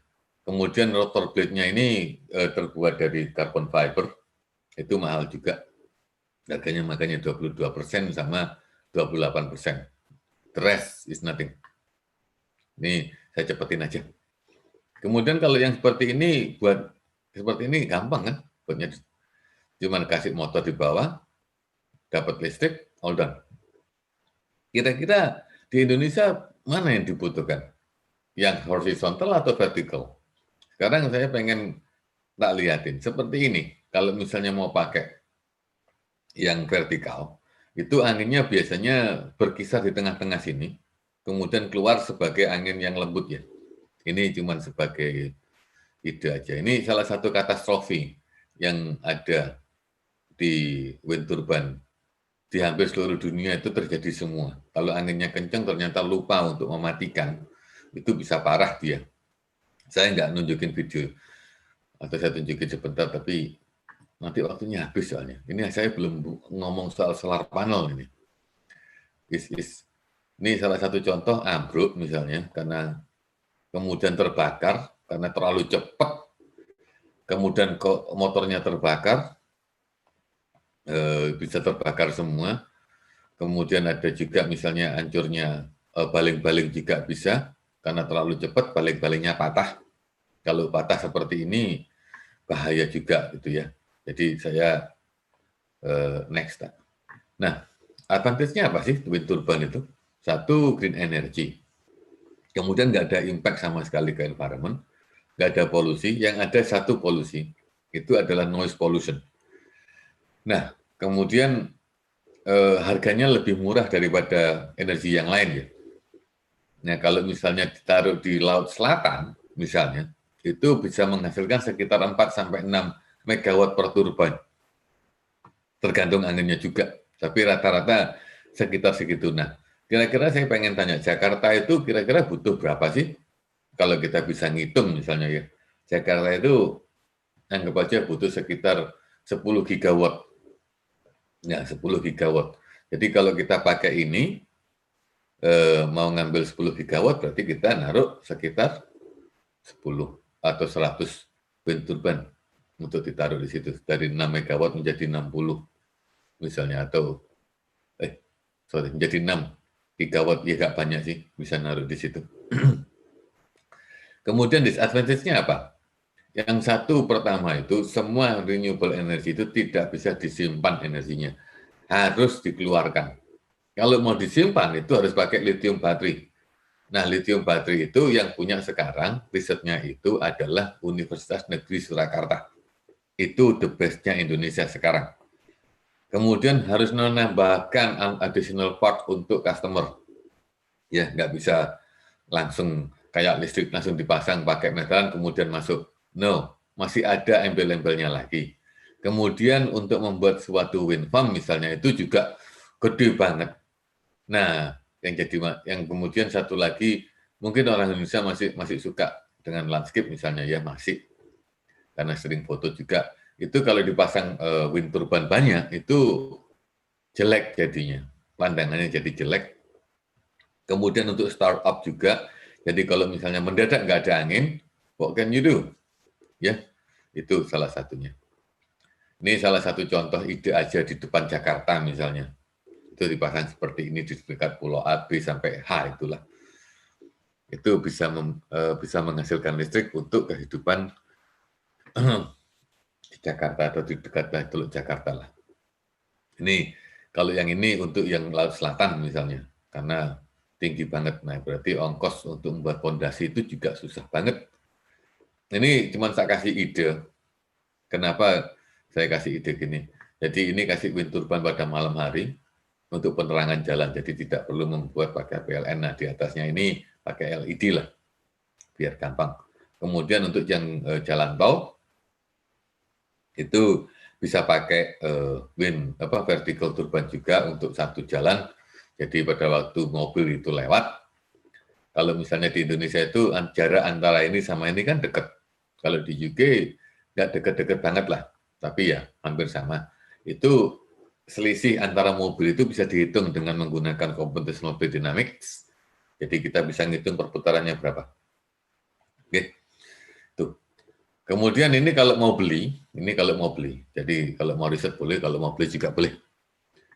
Kemudian rotor blade-nya ini terbuat dari carbon fiber, itu mahal juga. Harganya makanya 22% sama 28%. The rest is nothing. Ini saya cepetin aja. Kemudian kalau yang seperti ini, buat seperti ini gampang kan? Buatnya cuma kasih motor di bawah, dapat listrik, all done. Kira-kira di Indonesia mana yang dibutuhkan? Yang horizontal atau vertical? Sekarang saya pengen tak lihatin seperti ini. Kalau misalnya mau pakai yang vertikal, itu anginnya biasanya berkisar di tengah-tengah sini, kemudian keluar sebagai angin yang lembut ya. Ini cuma sebagai ide aja. Ini salah satu katastrofi yang ada di wind turbine. Di hampir seluruh dunia itu terjadi semua. Kalau anginnya kencang ternyata lupa untuk mematikan, itu bisa parah dia. Saya nggak nunjukin video, atau saya tunjukin sebentar, tapi nanti waktunya habis soalnya. Ini saya belum ngomong soal solar panel ini. Ini salah satu contoh ambruk misalnya, karena kemudian terbakar, karena terlalu cepat, kemudian motornya terbakar, bisa terbakar semua. Kemudian ada juga misalnya hancurnya baling-baling juga bisa, karena terlalu cepat baling-balingnya patah. Kalau patah seperti ini bahaya juga gitu ya. Jadi saya next. Nah, advantage-nya apa sih wind turbine itu? Satu, green energy. Kemudian nggak ada impact sama sekali ke environment, nggak ada polusi. Yang ada satu polusi, itu adalah noise pollution. Nah, kemudian harganya lebih murah daripada energi yang lain ya. Nah, kalau misalnya ditaruh di Laut Selatan, misalnya, itu bisa menghasilkan sekitar 4-6 megawatt per turbine. Tergantung anginnya juga, tapi rata-rata sekitar segitu. Nah, kira-kira saya pengen tanya, Jakarta itu kira-kira butuh berapa sih? Kalau kita bisa ngitung misalnya ya, Jakarta itu anggap aja butuh sekitar 10 gigawatt. Ya, 10 gigawatt. Jadi kalau kita pakai ini, mau ngambil 10 gigawatt, berarti kita naruh sekitar 10 atau 100 wind turbine untuk ditaruh di situ. Dari 6 megawatt menjadi 60 misalnya, atau menjadi 6 gigawatt, ya nggak banyak sih, bisa naruh di situ. Kemudian disadvantage-nya apa? Yang satu pertama itu, semua renewable energy itu tidak bisa disimpan energinya. Harus dikeluarkan. Kalau mau disimpan itu harus pakai lithium baterai. Nah, lithium baterai itu yang punya sekarang, risetnya itu adalah Universitas Negeri Surakarta. Itu the best-nya Indonesia sekarang. Kemudian harus menambahkan additional part untuk customer. Ya, nggak bisa langsung kayak listrik langsung dipasang pakai meteran kemudian masuk. No, masih ada embel-embelnya lagi. Kemudian untuk membuat suatu wind farm misalnya itu juga gede banget. Nah, yang kemudian satu lagi, mungkin orang Indonesia masih suka dengan landscape misalnya ya, masih, karena sering foto juga. Itu kalau dipasang wind turbine banyak itu jelek jadinya, pandangannya jadi jelek. Kemudian untuk startup juga, jadi kalau misalnya mendadak nggak ada angin, what can you do? Ya, itu salah satunya. Ini salah satu contoh ide aja di depan Jakarta misalnya. Itu dipasang seperti ini di dekat Pulau A, B sampai H itulah. Itu bisa menghasilkan listrik untuk kehidupan di Jakarta atau di dekat Teluk Jakarta lah. Ini kalau yang ini untuk yang Laut Selatan misalnya, karena tinggi banget. Nah, berarti ongkos untuk membuat fondasi itu juga susah banget. Ini cuma saya kasih ide. Kenapa saya kasih ide gini? Jadi ini kasih wind turbine pada malam hari, untuk penerangan jalan, jadi tidak perlu membuat pakai PLN. Nah, di atasnya ini pakai LED lah, biar gampang. Kemudian untuk yang jalan tol, itu bisa pakai vertical turbine juga untuk satu jalan. Jadi pada waktu mobil itu lewat, kalau misalnya di Indonesia itu jarak antara ini sama ini kan dekat. Kalau di UK nggak dekat-dekat banget lah, tapi ya hampir sama. Itu selisih antara mobil itu bisa dihitung dengan menggunakan computational fluid dynamics. Jadi kita bisa ngitung perputarannya berapa. Oke, tuh. Kemudian ini kalau mau beli, Jadi kalau mau riset boleh, kalau mau beli juga boleh.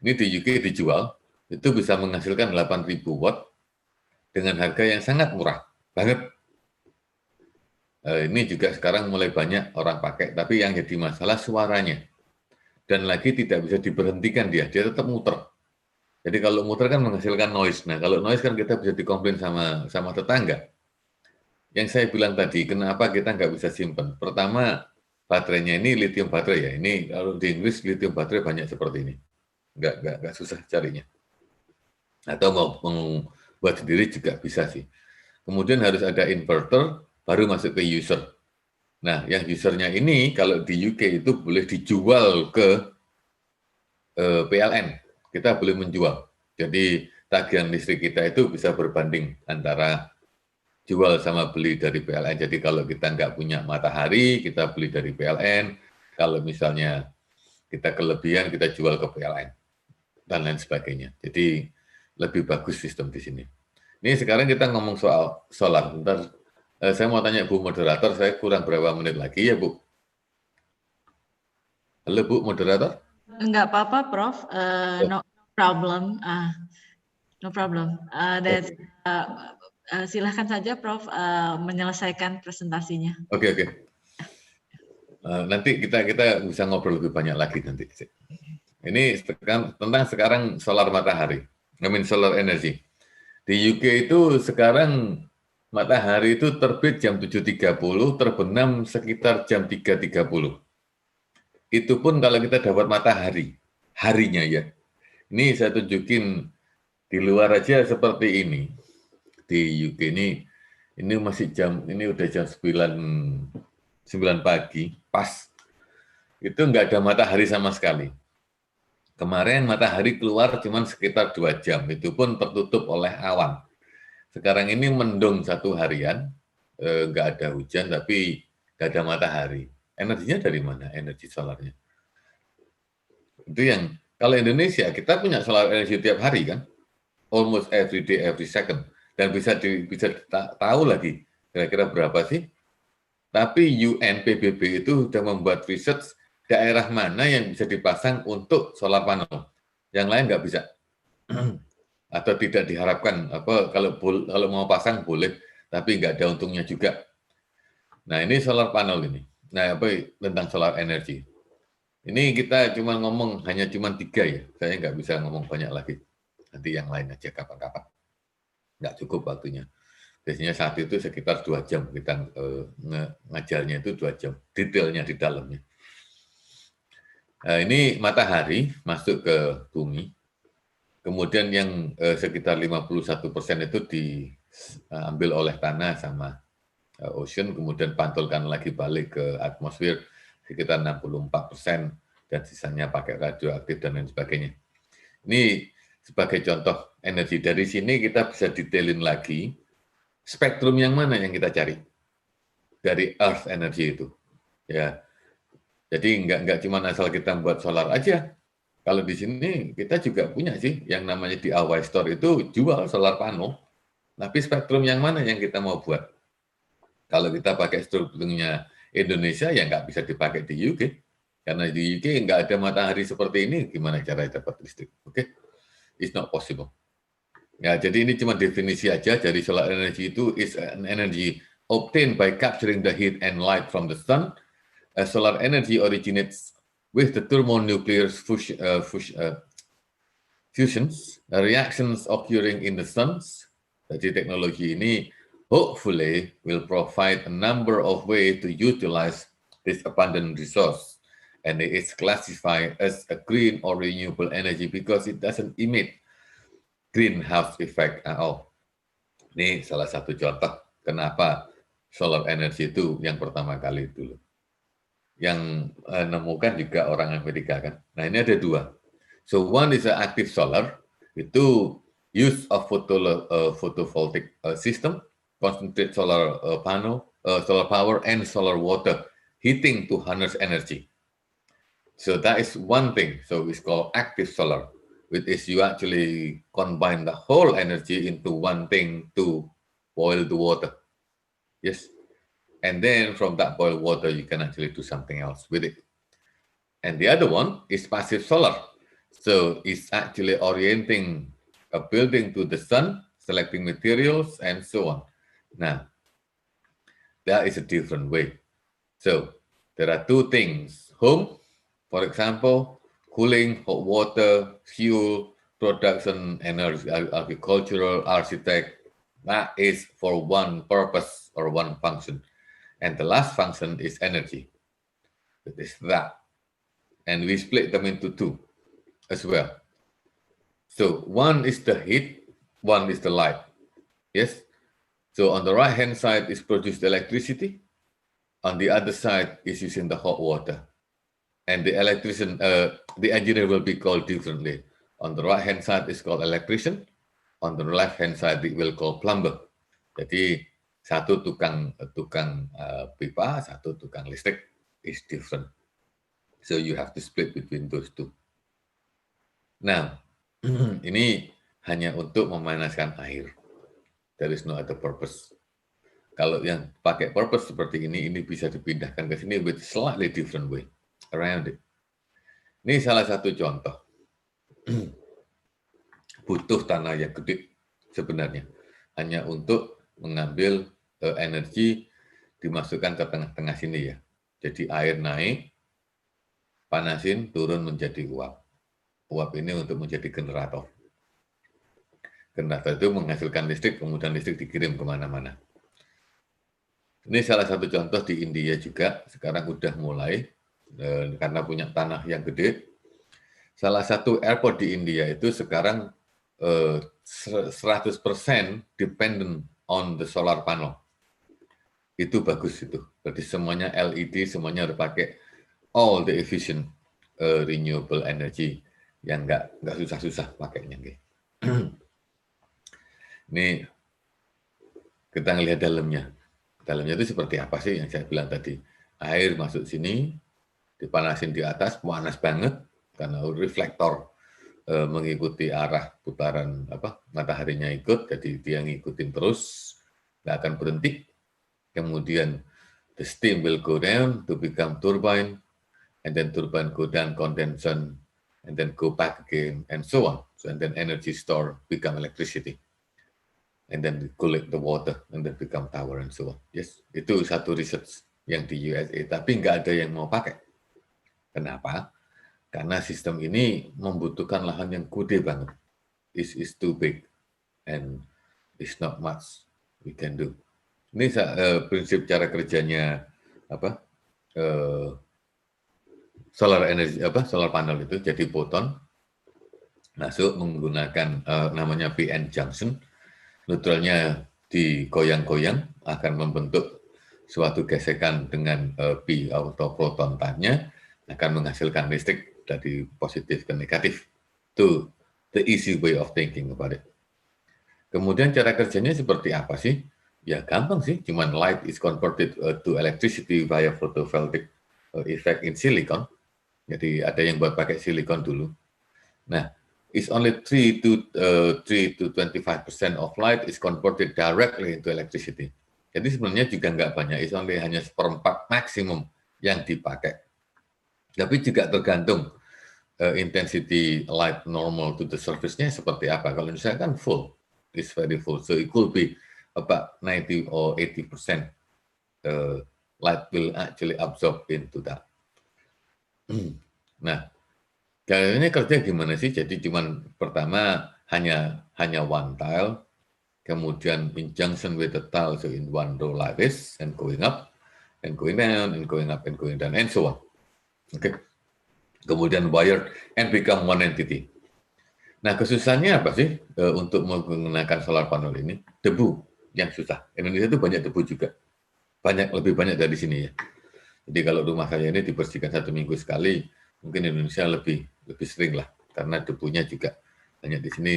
Ini di UK dijual, itu bisa menghasilkan 8.000 watt dengan harga yang sangat murah banget. Ini juga sekarang mulai banyak orang pakai, tapi yang jadi masalah suaranya. Dan lagi tidak bisa diberhentikan dia tetap muter. Jadi kalau muter kan menghasilkan noise. Nah, kalau noise kan kita bisa dikomplain sama tetangga. Yang saya bilang tadi, kenapa kita nggak bisa simpan? Pertama, baterainya ini lithium baterai ya. Ini kalau di Inggris lithium baterai banyak seperti ini. Nggak susah carinya. Atau mau buat sendiri juga bisa sih. Kemudian harus ada inverter, baru masuk ke user. Nah, yang usernya ini kalau di UK itu boleh dijual ke PLN. Kita boleh menjual. Jadi tagihan listrik kita itu bisa berbanding antara jual sama beli dari PLN. Jadi kalau kita nggak punya matahari, kita beli dari PLN. Kalau misalnya kita kelebihan, kita jual ke PLN. Dan lain sebagainya. Jadi lebih bagus sistem di sini. Ini sekarang kita ngomong soal solar. Bentar, saya mau tanya Bu Moderator, saya kurang berapa menit lagi ya Bu? Halo Bu Moderator? Enggak apa-apa, Prof. No problem. No problem. Silahkan saja Prof menyelesaikan presentasinya. Oke. Nanti kita bisa ngobrol lebih banyak lagi nanti. Ini tentang sekarang solar matahari, solar energy. Di UK itu sekarang matahari itu terbit jam 7.30, terbenam sekitar jam 3.30. Itu pun kalau kita dapat matahari, harinya ya. Ini saya tunjukin di luar aja seperti ini. Di UK ini masih ini udah jam 9 pagi, pas. Itu nggak ada matahari sama sekali. Kemarin matahari keluar cuma sekitar 2 jam, itu pun tertutup oleh awan. Sekarang ini mendung 1 harian, nggak ada hujan, tapi nggak ada matahari. Energinya dari mana? Energi solarnya. Itu yang, kalau Indonesia, kita punya solar energy tiap hari kan? Almost every day, every second. Dan bisa tahu lagi, kira-kira berapa sih? Tapi UN PBB itu sudah membuat research daerah mana yang bisa dipasang untuk solar panel, yang lain nggak bisa atau tidak diharapkan. Kalau mau pasang boleh, tapi nggak ada untungnya juga. Nah ini solar panel ini. Nah tentang solar energy. Ini kita hanya cuma 3 ya. Saya nggak bisa ngomong banyak lagi. Nanti yang lain aja kapan-kapan. Nggak cukup waktunya. Biasanya saat itu sekitar 2 jam kita ngajarnya itu 2 jam, detailnya di dalamnya. Nah, ini matahari masuk ke bumi, kemudian yang sekitar 51% itu diambil oleh tanah sama ocean, kemudian pantulkan lagi balik ke atmosfer sekitar 64%, dan sisanya pakai radioaktif dan lain sebagainya. Ini sebagai contoh energi. Dari sini kita bisa detailin lagi spektrum yang mana yang kita cari dari Earth energy itu, ya. Jadi nggak cuma asal kita buat solar aja. Kalau di sini kita juga punya sih yang namanya DIY store itu jual solar panel. Tapi spektrum yang mana yang kita mau buat? Kalau kita pakai strukturnya Indonesia ya nggak bisa dipakai di UK. Karena di UK nggak ada matahari seperti ini, gimana cara dapat listrik? Oke, it's not possible. Ya, jadi ini cuma definisi aja. Jadi solar energy itu is an energy obtained by capturing the heat and light from the sun. Solar energy originates with the thermonuclear fusions, reactions occurring in the suns. Jadi teknologi ini hopefully will provide a number of ways to utilize this abundant resource. And it is classified as a green or renewable energy because it doesn't emit greenhouse effect at all. Ini salah satu contoh kenapa solar energy itu yang pertama kali dulu. Yang nemukan juga orang Amerika kan. Nah ini ada 2. So one is an active solar, itu use of photovoltaic system, concentrate solar panel, solar power and solar water heating to harness energy. So that is one thing. So it's called active solar, which is you actually combine the whole energy into one thing to boil the water. Yes. And then from that boiled water, you can actually do something else with it. And the other one is passive solar. So it's actually orienting a building to the sun, selecting materials, and so on. Now, that is a different way. So there are 2 things. Home, for example, cooling, hot water, fuel, production, energy, agricultural, architect. That is for one purpose or one function. And the last function is energy. It is that. And we split them into 2 as well. So one is the heat, one is the light. Yes? So on the right-hand side is produced electricity. On the other side is using the hot water. And the electrician, the engineer will be called differently. On the right-hand side is called electrician. On the left-hand side it will call plumber. Jadi satu tukang pipa, satu tukang listrik is different. So you have to split between those 2. Nah, ini hanya untuk memanaskan air. There is no other purpose. Kalau yang pakai purpose seperti ini bisa dipindahkan ke sini with slightly different way around it. Ini salah satu contoh. Butuh tanah yang gede sebenarnya. Hanya untuk mengambil energi dimasukkan ke tengah-tengah sini ya. Jadi air naik, panasin, turun menjadi uap. Uap ini untuk menjadi generator. Generator itu menghasilkan listrik, kemudian listrik dikirim kemana-mana. Ini salah satu contoh di India juga, sekarang udah mulai, karena punya tanah yang gede. Salah satu airport di India itu sekarang 100% dependent on the solar panel. Itu bagus itu. Berarti semuanya LED, semuanya udah pakai all the efficient renewable energy yang nggak susah-susah pakainya. Ini kita ngelihat dalamnya. Dalamnya itu seperti apa sih yang saya bilang tadi? Air masuk sini, dipanasin di atas, panas banget karena reflektor mengikuti arah putaran mataharinya ikut, jadi dia ngikutin terus, nggak akan berhenti. Kemudian the steam will go down to become turbine, and then turbine go down condensation, and then go back again, and so on. So and then energy store become electricity, and then collect the water, and then become tower, and so on. Yes, itu satu research yang di USA, tapi nggak ada yang mau pakai. Kenapa? Karena sistem ini membutuhkan lahan yang gede banget. Is too big, and it's not much we can do. Ini prinsip cara kerjanya solar energy solar panel itu. Jadi foton masuk menggunakan namanya PN junction, neutralnya digoyang-goyang akan membentuk suatu gesekan dengan P atau proton type-nya, akan menghasilkan listrik dari positif ke negatif. Itu the easy way of thinking about it. Kemudian cara kerjanya seperti apa sih? Ya gampang sih, cuman light is converted to electricity via photovoltaic effect in silicon. Jadi ada yang buat pakai silikon dulu. Nah, it's only 3 to 25% of light is converted directly into electricity. Jadi sebenarnya juga nggak banyak, it's only hanya 1/4 maksimum yang dipakai. Tapi juga tergantung intensity light normal to the surface-nya seperti apa. Kalau misalnya kan full, it's very full, so it could be about 90 or 80% light will actually absorb into that. Nah, kali ini kerja gimana sih? Jadi cuman pertama hanya one tile, kemudian in junction with the tile, so in one row like this, and going up, and going down, and going up, and going down, and so on. Okay. Kemudian wired and become one entity. Nah, kesusahannya apa sih untuk menggunakan solar panel ini? Debu yang susah. Indonesia itu banyak debu juga. Lebih banyak dari sini ya. Jadi kalau rumah saya ini dibersihkan 1 minggu sekali, mungkin Indonesia lebih sering lah, karena debunya juga banyak di sini.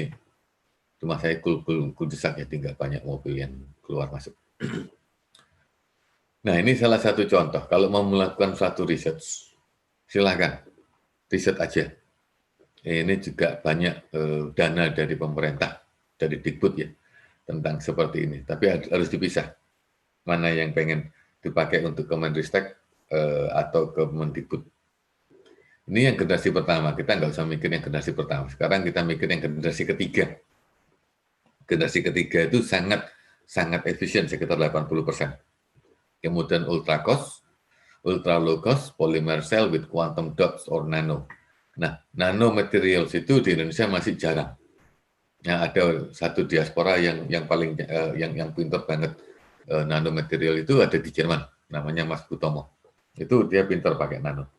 Rumah saya kul-desak ya, tinggal banyak mobil yang keluar masuk. Nah, ini salah satu contoh. Kalau mau melakukan suatu research, silakan riset aja. Ini juga banyak dana dari pemerintah, dari Dikbud ya, tentang seperti ini. Tapi harus dipisah. Mana yang pengen dipakai untuk Kemenristek atau Kemendikbud. Ini yang generasi pertama. Kita nggak usah mikir yang generasi pertama. Sekarang kita mikir yang generasi ketiga. Generasi ketiga itu sangat efisien, sekitar 80%. Kemudian ultra low cost, polymer cell with quantum dots or nano. Nah, nanomaterials itu di Indonesia masih jarang. Nah, ada satu diaspora yang paling yang pintar banget nanomaterial itu ada di Jerman, namanya Mas Butomo. Itu dia pintar pakai nano.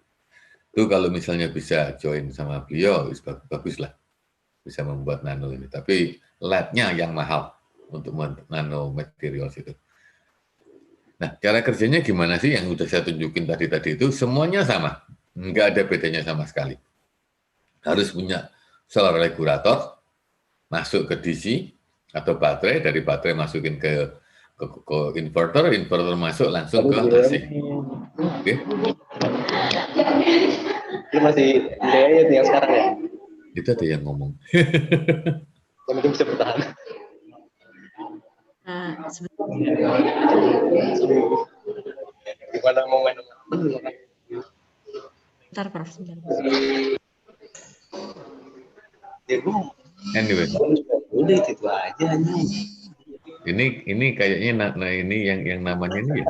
Itu kalau misalnya bisa join sama beliau, bagus lah, bisa membuat nano ini. Tapi lab-nya yang mahal untuk nanomaterials itu. Nah, cara kerjanya gimana sih yang udah saya tunjukin tadi itu? Semuanya sama, nggak ada bedanya sama sekali. Harus punya solar regulator, masuk ke DC atau baterai, dari baterai masukin ke inverter masuk langsung ke AC. Oke. Ini masih delay yang sekarang ya? Itu ada yang ngomong. Yang penting bisa bertahan. Gimana mau main? Bentar, Prof. Ya, gue anyway. udah itu aja nih. Ini kayaknya ini yang namanya ini ya.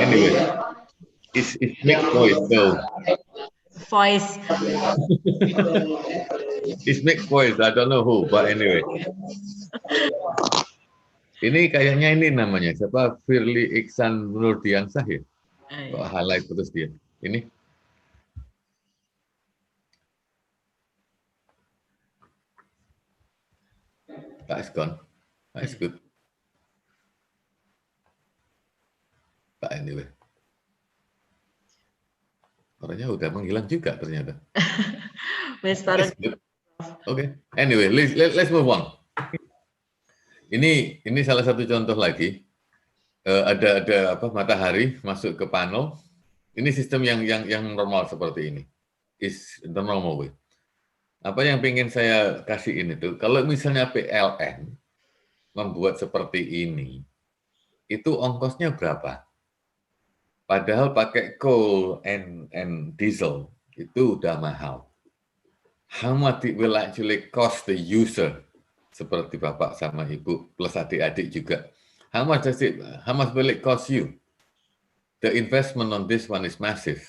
Anyway, it's mixed voice, so Voice. it's mixed voice. I don't know who, but anyway. Ini kayaknya ini namanya siapa? Firly Iksan Nurdiansah ya? Kok highlight terus dia? Ini. That is gone. That is good. But anyway. Orangnya udah menghilang juga ternyata. We started. Okay. Anyway, let's move on. Ini salah satu contoh lagi. Ada apa matahari masuk ke panel. Ini sistem yang normal seperti ini. Is the normal way. Apa yang ingin saya kasih ini tuh, kalau misalnya PLN membuat seperti ini, itu ongkosnya berapa? Padahal pakai coal and diesel itu udah mahal. How much it will actually cost the user? Seperti Bapak sama Ibu plus adik-adik juga. How much will it cost you? The investment on this one is massive.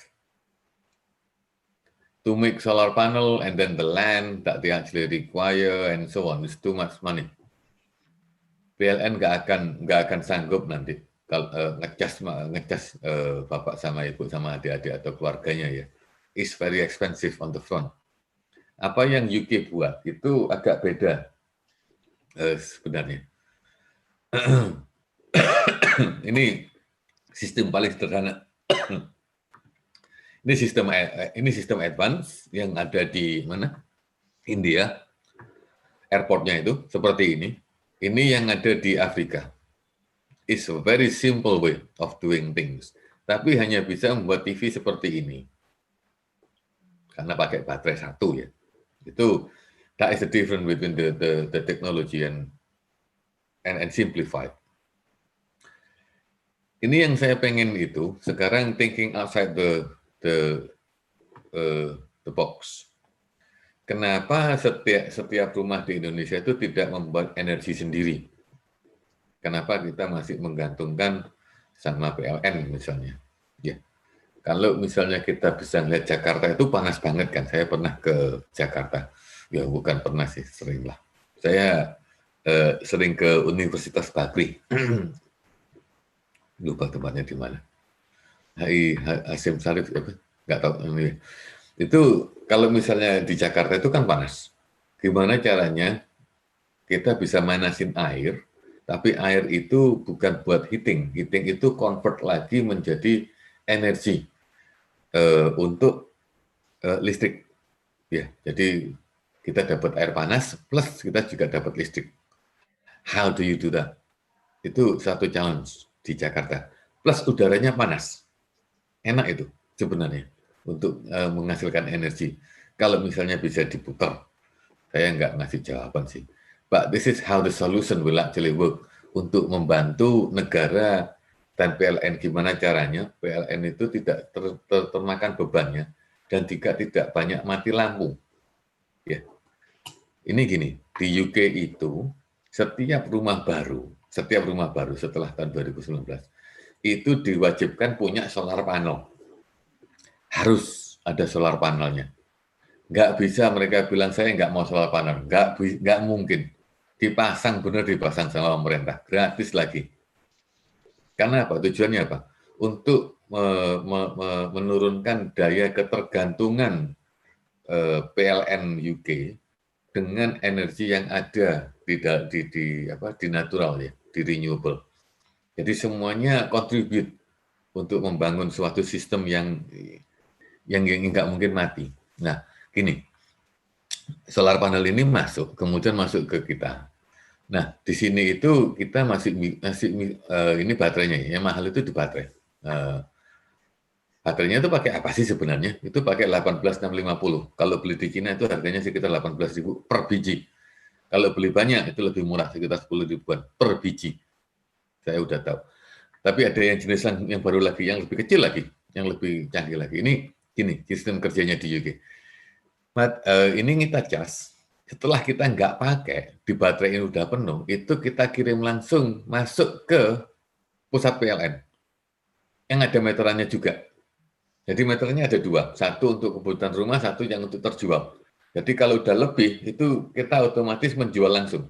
To make solar panel and then the land that they actually require and so on is too much money. PLN nggak akan sanggup nanti kalau ngecas bapak sama ibu sama adik-adik atau keluarganya ya. Is very expensive on the front. Apa yang UK buat itu agak beda sebenarnya. Ini sistem paling sederhana. Ini sistem advance yang ada di mana? India. Airportnya itu seperti ini. Ini yang ada di Afrika. It's a very simple way of doing things. Tapi hanya bisa membuat TV seperti ini. Karena pakai baterai satu ya. Itu that is the difference between the technology and simplified. Ini yang saya pengen itu sekarang thinking outside the box. Kenapa setiap rumah di Indonesia itu tidak membuat energi sendiri? Kenapa kita masih menggantungkan sama PLN misalnya? Ya, kalau misalnya kita bisa lihat Jakarta itu panas banget kan? Saya pernah ke Jakarta. Ya bukan pernah sih, sering lah. Saya sering ke Universitas Bagri. Lupa tempatnya di mana. Hasyim Syarif apa? Nggak tahu. Itu kalau misalnya di Jakarta itu kan panas. Gimana caranya kita bisa manasin air, tapi air itu bukan buat heating. Heating itu convert lagi menjadi energi untuk listrik. Ya, jadi kita dapat air panas plus kita juga dapat listrik. How do you do that? Itu satu challenge di Jakarta. Plus udaranya panas. Enak itu sebenarnya untuk menghasilkan energi. Kalau misalnya bisa diputar, saya nggak ngasih jawaban sih. But this is how the solution will actually work untuk membantu negara dan PLN. Gimana caranya PLN itu tidak termakan bebannya dan tidak banyak mati lampu. Ya, ini gini, di UK itu setiap rumah baru setelah tahun 2019 itu diwajibkan punya solar panel. Harus ada solar panelnya. Nggak bisa mereka bilang saya nggak mau solar panel. Nggak mungkin. Dipasang dipasang sama pemerintah. Gratis lagi. Karena apa? Tujuannya apa? Untuk menurunkan daya ketergantungan PLN UK dengan energi yang ada di natural ya, di renewable. Jadi semuanya contribute untuk membangun suatu sistem yang nggak mungkin mati. Nah, gini, solar panel ini kemudian masuk ke kita. Nah, di sini itu kita masih ini baterainya, yang mahal itu di baterai. Baterainya itu pakai apa sih sebenarnya? Itu pakai 18650. Kalau beli di Cina itu harganya sekitar 18.000 per biji. Kalau beli banyak itu lebih murah, sekitar 10 ribuan per biji. Saya udah tahu. Tapi ada yang jenis yang baru lagi, yang lebih kecil lagi, yang lebih canggih lagi. Ini gini sistem kerjanya di UK. Ini kita cas Setelah kita nggak pakai, di baterai ini udah penuh, itu kita kirim langsung masuk ke pusat PLN. Yang ada meterannya juga. Jadi meterannya ada dua, satu untuk kebutuhan rumah, satu yang untuk terjual. Jadi kalau udah lebih, itu kita otomatis menjual langsung.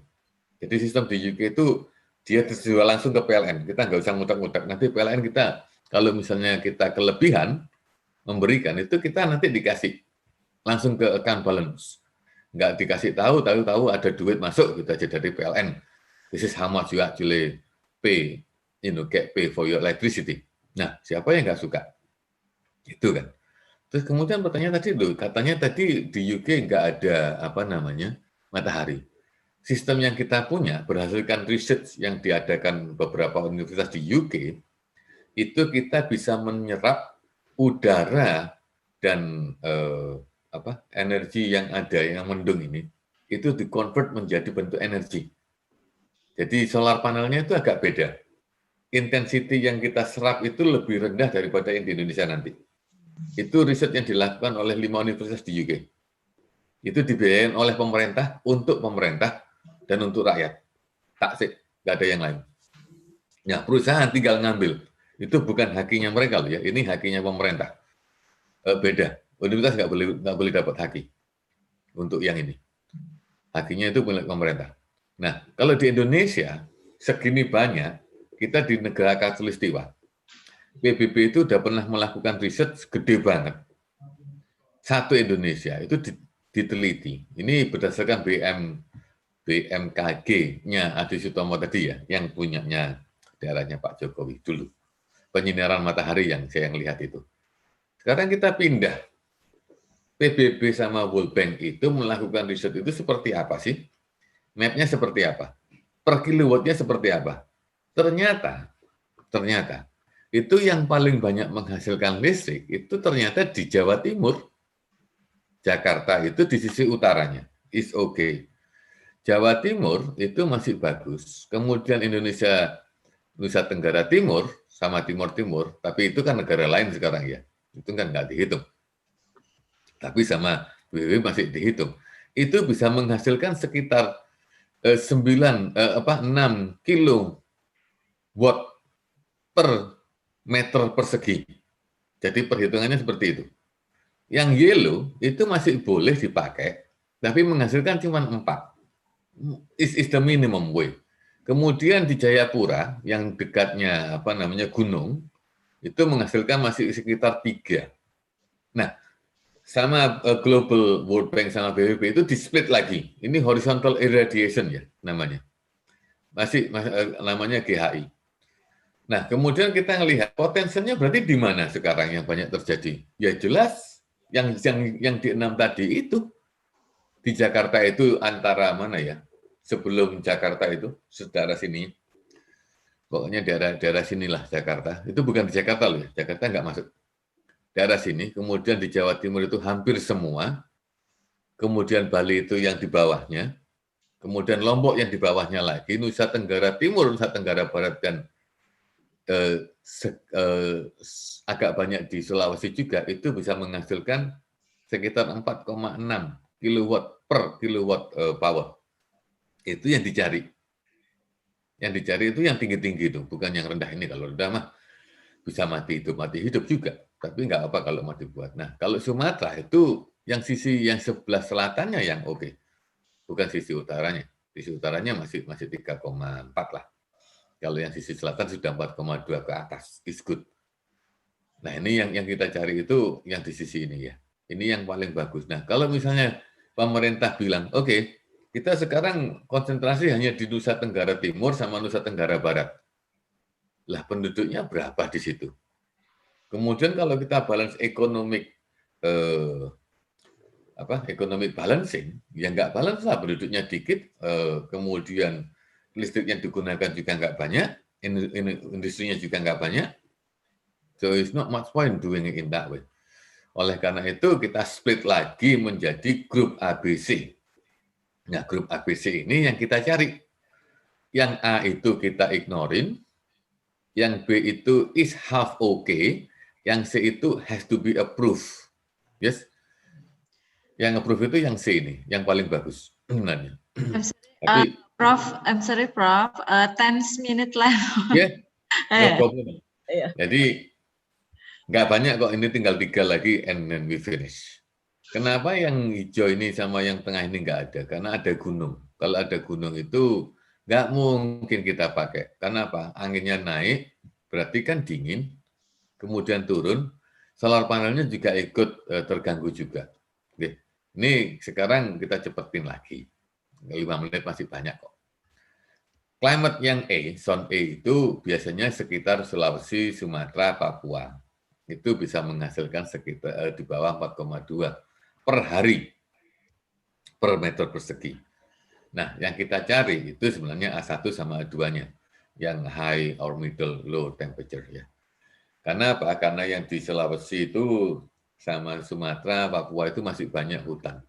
Jadi sistem di UK itu dia terjual langsung ke PLN. Kita nggak usah ngutak-ngutak. Nanti PLN kita, kalau misalnya kita kelebihan, memberikan, itu kita nanti dikasih langsung ke account balance. Nggak dikasih tahu ada duit masuk gitu aja dari PLN. This is how much you actually pay, get pay for your electricity. Nah, siapa yang nggak suka? Itu kan. Terus kemudian pertanyaan tadi loh, katanya tadi di UK nggak ada matahari. Sistem yang kita punya berdasarkan research yang diadakan beberapa universitas di UK, itu kita bisa menyerap udara dan energi yang ada, yang mendung ini, itu di-convert menjadi bentuk energi. Jadi solar panelnya itu agak beda. Intensity yang kita serap itu lebih rendah daripada yang di Indonesia nanti. Itu riset yang dilakukan oleh 5 universitas di UK. Itu dibiayain oleh pemerintah, untuk pemerintah, dan untuk rakyat. Taksih, nggak ada yang lain. Nah, perusahaan tinggal ngambil. Itu bukan hakinya mereka loh ya, ini hakinya pemerintah. Beda. Universitas nggak boleh dapat haki untuk yang ini. Hakinya itu milik pemerintah. Nah, kalau di Indonesia segini banyak, kita di negara Khatulistiwa, PBB itu udah pernah melakukan riset gede banget. Satu Indonesia itu diteliti. Ini berdasarkan BMKG-nya Adi Sutomo tadi ya, yang punyanya daerahnya Pak Jokowi dulu. Penyinaran matahari yang saya lihat itu. Sekarang kita pindah. PBB sama World Bank itu melakukan riset itu seperti apa sih? Map-nya seperti apa? Per kilowatt-nya seperti apa? Ternyata itu yang paling banyak menghasilkan listrik itu ternyata di Jawa Timur. Jakarta itu di sisi utaranya, is okay. Jawa Timur itu masih bagus. Kemudian Indonesia, Nusa Tenggara Timur sama Timur Timur, tapi itu kan negara lain sekarang ya. Itu kan nggak dihitung. Tapi sama PBB masih dihitung. Itu bisa menghasilkan sekitar 6 kilowatt per meter persegi. Jadi perhitungannya seperti itu. Yang yellow itu masih boleh dipakai, tapi menghasilkan cuma 4. Is the minimum way. Kemudian di Jayapura, yang dekatnya gunung, itu menghasilkan masih sekitar 3. Nah, sama Global World Bank sama PBB itu di-split lagi. Ini horizontal irradiation ya namanya. Masih namanya GHI. Nah, kemudian kita melihat potensinya berarti di mana sekarang yang banyak terjadi? Ya jelas yang di 6 tadi itu di Jakarta itu antara mana ya? Sebelum Jakarta itu daerah sini. Pokoknya daerah sinilah Jakarta. Itu bukan di Jakarta loh ya. Jakarta nggak masuk. Daerah sini, kemudian di Jawa Timur itu hampir semua, kemudian Bali itu yang di bawahnya, kemudian Lombok yang di bawahnya lagi, Nusa Tenggara Timur, Nusa Tenggara Barat, dan agak banyak di Sulawesi juga, itu bisa menghasilkan sekitar 4,6 kilowatt per kilowatt power. Itu yang dicari. Yang dicari itu yang tinggi-tinggi itu, bukan yang rendah ini. Kalau rendah mah bisa mati hidup juga. Tapi nggak apa kalau mau dibuat. Nah, kalau Sumatera itu yang sisi yang sebelah selatannya yang oke. Bukan sisi utaranya. Sisi utaranya masih 3,4 lah. Kalau yang sisi selatan sudah 4,2 ke atas. Is good. Nah, ini yang kita cari itu yang di sisi ini ya. Ini yang paling bagus. Nah, kalau misalnya pemerintah bilang, oke, kita sekarang konsentrasi hanya di Nusa Tenggara Timur sama Nusa Tenggara Barat. Lah, penduduknya berapa di situ? Kemudian kalau kita balance economic balancing, ya nggak balance lah, penduduknya dikit, kemudian listrik yang digunakan juga nggak banyak, industrinya juga nggak banyak, so it's not much point doing it in that way. Oleh karena itu kita split lagi menjadi grup ABC. Nah, grup ABC ini yang kita cari. Yang A itu kita ignorin, yang B itu is half okay, yang C itu has to be approved. Yes. Yang approve itu yang C ini, yang paling bagus. sebenarnya. I'm sorry, Tapi Prof. I'm sorry, Prof. 10 minutes left. ya, no problem. Yeah. Jadi nggak banyak kok, ini tinggal 3 lagi and then we finish. Kenapa yang hijau ini sama yang tengah ini nggak ada? Karena ada gunung. Kalau ada gunung itu nggak mungkin kita pakai. Karena apa? Anginnya naik, berarti kan dingin, kemudian turun, solar panelnya juga ikut terganggu juga. Oke. Ini sekarang kita cepetin lagi. 5 menit masih banyak kok. Climate yang zone A itu biasanya sekitar Sulawesi, Sumatera, Papua. Itu bisa menghasilkan sekitar di bawah 4,2 per hari per meter persegi. Nah, yang kita cari itu sebenarnya A1 sama A2-nya, yang high or middle low temperature ya. Karena apa? Karena yang di Sulawesi itu sama Sumatera, Papua itu masih banyak hutan.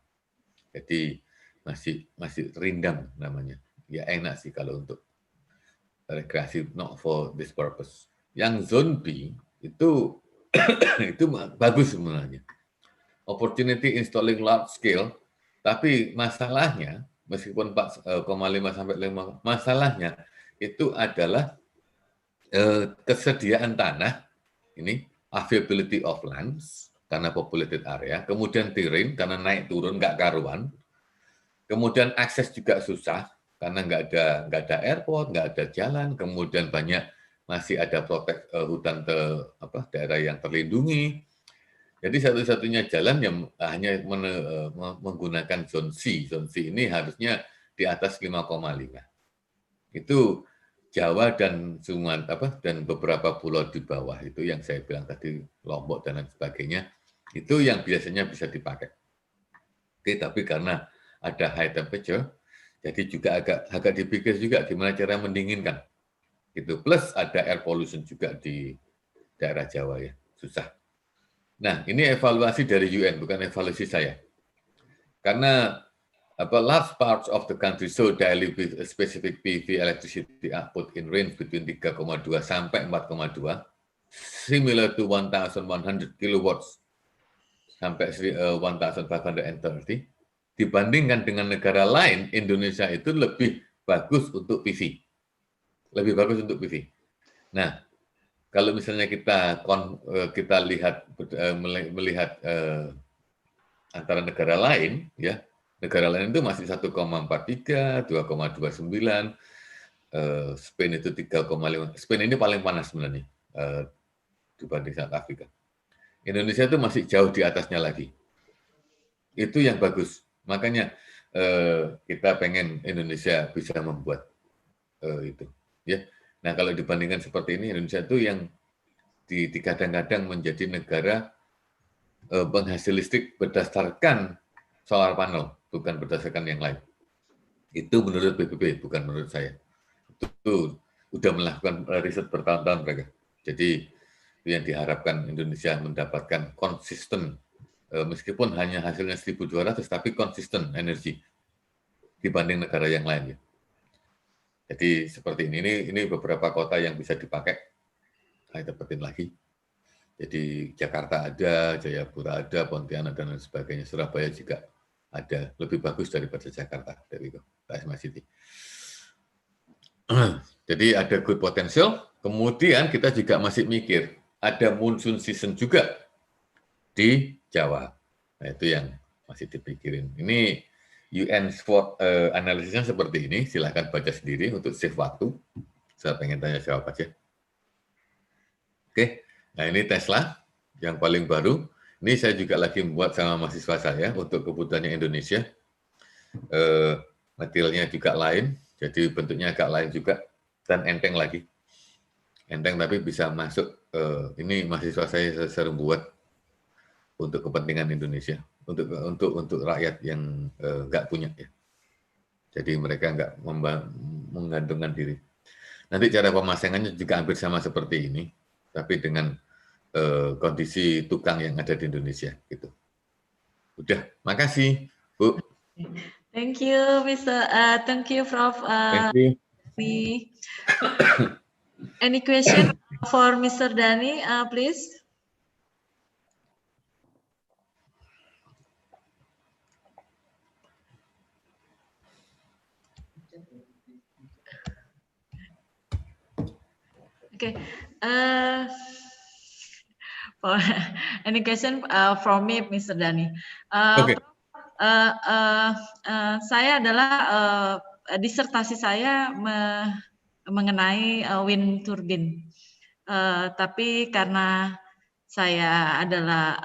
Jadi masih rindang namanya. Ya enak sih kalau untuk rekreasi, not for this purpose. Yang zone B itu itu bagus sebenarnya. Opportunity installing large scale, tapi masalahnya meskipun 4,5 sampai 5, masalahnya itu adalah kesediaan tanah, ini availability of lands karena populated area, kemudian terrain karena naik turun nggak karuan, kemudian akses juga susah karena nggak ada airport, nggak ada jalan, kemudian masih ada hutan daerah yang terlindungi. Jadi satu-satunya jalan yang hanya menggunakan zone C. Zone C ini harusnya di atas 5,5. Itu Jawa dan Sumatera dan beberapa pulau di bawah itu yang saya bilang tadi, Lombok dan lain sebagainya, itu yang biasanya bisa dipakai. Oke, tapi karena ada high temperature, jadi juga agak dipikir juga gimana cara mendinginkan. Gitu. Plus ada air pollution juga di daerah Jawa ya, susah. Nah, ini evaluasi dari UN, bukan evaluasi saya. Karena large parts of the country so daily with a specific PV electricity output in range between 3,2 sampai 4,2, similar to 1,100 kilowatts sampai 1,530, dibandingkan dengan negara lain, Indonesia itu lebih bagus untuk PV. Lebih bagus untuk PV. Nah, kalau misalnya kita melihat antara negara lain, ya negara lain itu masih 1,43, 2,29, Spain itu 3,5. Spain ini paling panas sebenarnya dibanding South Africa. Indonesia itu masih jauh di atasnya lagi. Itu yang bagus. Makanya kita pengen Indonesia bisa membuat itu. Ya. Nah, kalau dibandingkan seperti ini, Indonesia itu yang kadang-kadang menjadi negara penghasil listrik berdasarkan solar panel, bukan berdasarkan yang lain. Itu menurut PBB, bukan menurut saya. Itu sudah melakukan riset bertahun-tahun mereka. Jadi yang diharapkan Indonesia mendapatkan konsisten, meskipun hanya hasilnya 1.200, tapi konsisten energi dibanding negara yang lain. Ya. Jadi seperti ini beberapa kota yang bisa dipakai. Saya dapetin lagi. Jadi Jakarta ada, Jayapura ada, Pontianak dan lain sebagainya. Surabaya juga ada. Lebih bagus daripada Jakarta. Dari Tasma City. Jadi ada good potential. Kemudian kita juga masih mikir, ada monsoon season juga di Jawa. Nah itu yang masih dipikirin. Ini UN spot analisisnya seperti ini. Silahkan baca sendiri untuk save waktu. Saya pengen tanya jawab aja. Oke, nah ini Tesla yang paling baru. Ini saya juga lagi membuat sama mahasiswa saya untuk kebutuhannya Indonesia. Materialnya juga lain, jadi bentuknya agak lain juga dan enteng lagi. Enteng tapi bisa masuk. Ini mahasiswa saya sering buat untuk kepentingan Indonesia, untuk rakyat yang nggak punya ya. Jadi mereka nggak menggantungkan diri. Nanti cara pemasangannya juga hampir sama seperti ini, tapi dengan kondisi tukang yang ada di Indonesia gitu. Udah, makasih Bu. Thank you, Mr. Thank you, Prof. Thank you. Any question for Mr. Dani, please? Okay. Any question from me, Mr. Dani? Okay. Saya adalah disertasi saya mengenai wind turbine. Tapi karena saya adalah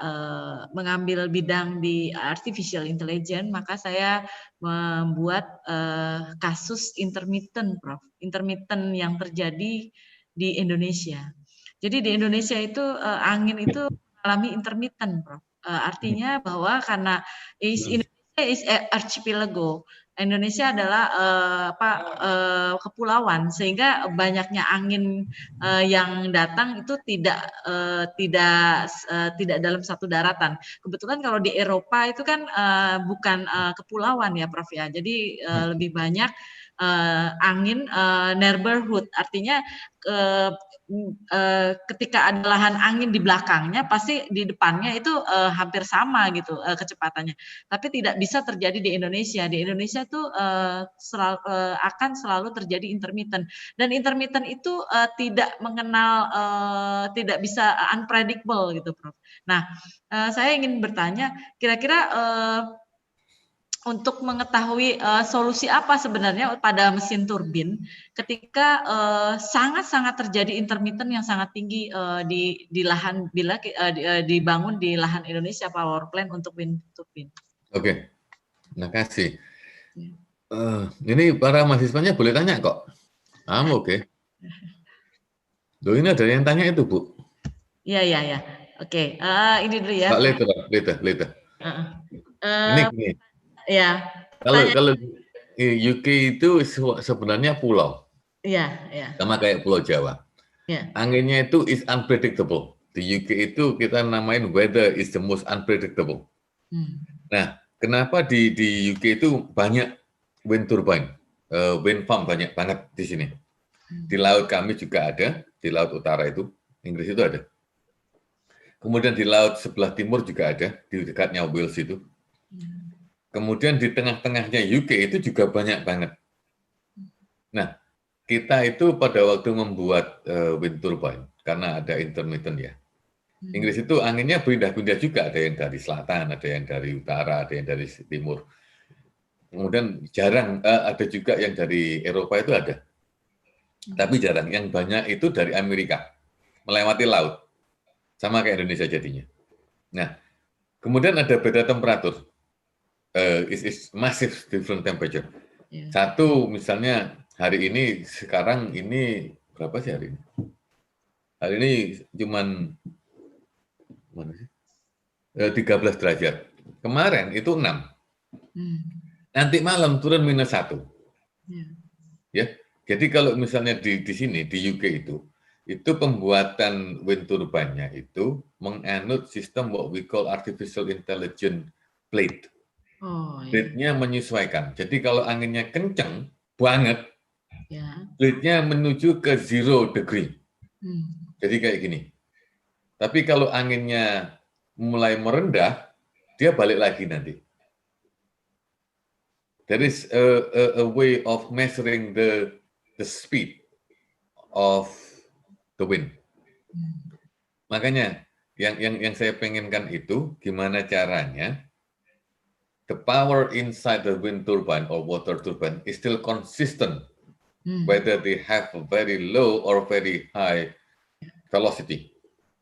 mengambil bidang di artificial intelligence, maka saya membuat kasus intermittent, Prof. Intermittent yang terjadi di Indonesia. Jadi di Indonesia itu angin itu mengalami intermittent, Prof. Artinya bahwa karena Indonesia is archipelago. Indonesia adalah kepulauan, sehingga banyaknya angin yang datang itu tidak dalam satu daratan. Kebetulan kalau di Eropa itu kan bukan kepulauan ya, Prof ya. Jadi lebih banyak angin neighborhood, artinya ketika ada lahan angin di belakangnya, pasti di depannya itu hampir sama gitu kecepatannya. Tapi tidak bisa terjadi di Indonesia. Di Indonesia itu akan selalu terjadi intermittent. Dan intermittent itu tidak mengenal, tidak bisa unpredictable gitu, Prof. Nah, saya ingin bertanya, kira-kira untuk mengetahui solusi apa sebenarnya pada mesin turbin ketika sangat-sangat terjadi intermittent yang sangat tinggi di lahan bila dibangun di lahan Indonesia power plant untuk wind turbine. Oke, terima kasih. Ini para mahasiswanya boleh tanya kok. Oke. Loh, ini ada yang tanya itu, Bu. Iya. Oke, ini dulu ya. Later. Ini gini. Ya. Kalau UK itu sebenarnya pulau. Iya. Sama kayak Pulau Jawa. Ya. Anginnya itu is unpredictable. Di UK itu kita namain weather is the most unpredictable. Nah, kenapa di UK itu banyak wind turbine, wind farm banyak banget di sini. Di laut kami juga ada, di laut utara itu, Inggris itu ada. Kemudian di laut sebelah timur juga ada, di dekatnya Wales itu. Kemudian di tengah-tengahnya UK itu juga banyak banget. Nah, kita itu pada waktu membuat wind turbine, karena ada intermittent ya. Inggris itu anginnya pindah-pindah juga, ada yang dari selatan, ada yang dari utara, ada yang dari timur. Kemudian jarang, ada juga yang dari Eropa itu ada. Tapi jarang, yang banyak itu dari Amerika, melewati laut. Sama kayak Indonesia jadinya. Nah, kemudian ada beda temperatur. Is massive different temperature. Satu misalnya hari ini, sekarang ini berapa sih hari ini? Hari ini cuman 13 derajat. Kemarin itu 6. Nanti malam turun -1. Ya. Jadi kalau misalnya di sini di UK itu pembuatan wind turbine-nya itu menganut sistem what we call artificial intelligence plate. Blade-nya menyesuaikan. Jadi kalau anginnya kencang banget, blade-nya menuju ke 0 degree. Jadi kayak gini. Tapi kalau anginnya mulai merendah, dia balik lagi nanti. There is a way of measuring the speed of the wind. Makanya yang saya pengenkan itu gimana caranya the power inside the wind turbine or water turbine is still consistent, whether they have a very low or very high velocity.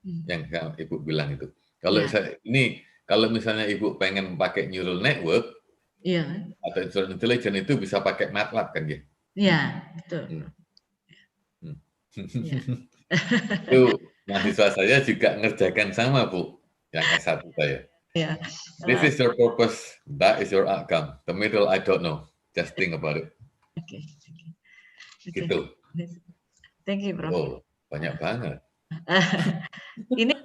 Yang Ibu bilang itu. Kalau misalnya Ibu pengen pakai neural network atau intelligence itu bisa pakai MATLAB kan ya? Iya, betul. Itu mahasiswa saya juga ngerjakan sama, Bu, yang S1 saya. This is your purpose, that is your outcome. The middle, I don't know. Just think about it. Okay. Gitu. Thank you, Prof. Oh, banyak banget. Ini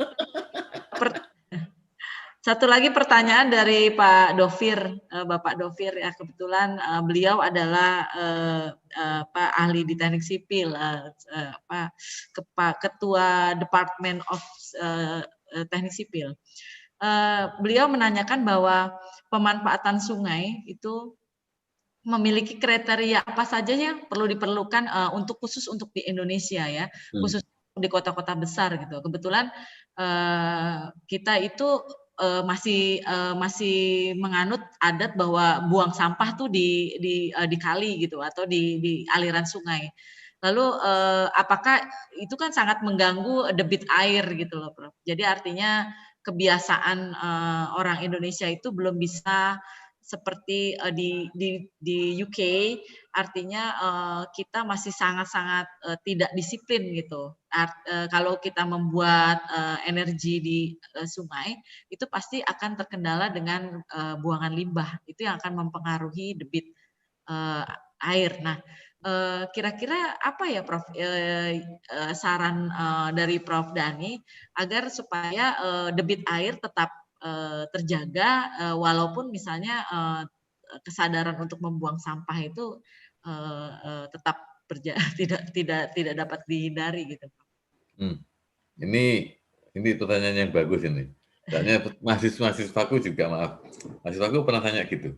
satu lagi pertanyaan dari Pak Dovir, Bapak Dovir ya, kebetulan beliau adalah ahli di teknik sipil, ketua Department of Teknik Sipil. Beliau menanyakan bahwa pemanfaatan sungai itu memiliki kriteria apa saja yang perlu diperlukan khusus untuk di Indonesia ya, khusus di kota-kota besar gitu. Kebetulan kita itu masih menganut adat bahwa buang sampah tuh di kali gitu atau di aliran sungai. Lalu apakah itu kan sangat mengganggu debit air gitu loh, Prof. Jadi artinya kebiasaan orang Indonesia itu belum bisa seperti di UK, artinya kita masih sangat-sangat tidak disiplin gitu. Kalau kita membuat energi di sungai, itu pasti akan terkendala dengan buangan limbah. Itu yang akan mempengaruhi debit air. Nah, kira-kira apa ya, Prof, saran dari Prof Dani agar supaya debit air tetap terjaga walaupun misalnya kesadaran untuk membuang sampah itu tetap tidak dapat dihindari gitu. Ini pertanyaan yang bagus ini. Soalnya mahasiswaku juga, maaf, mahasiswaku pernah tanya gitu.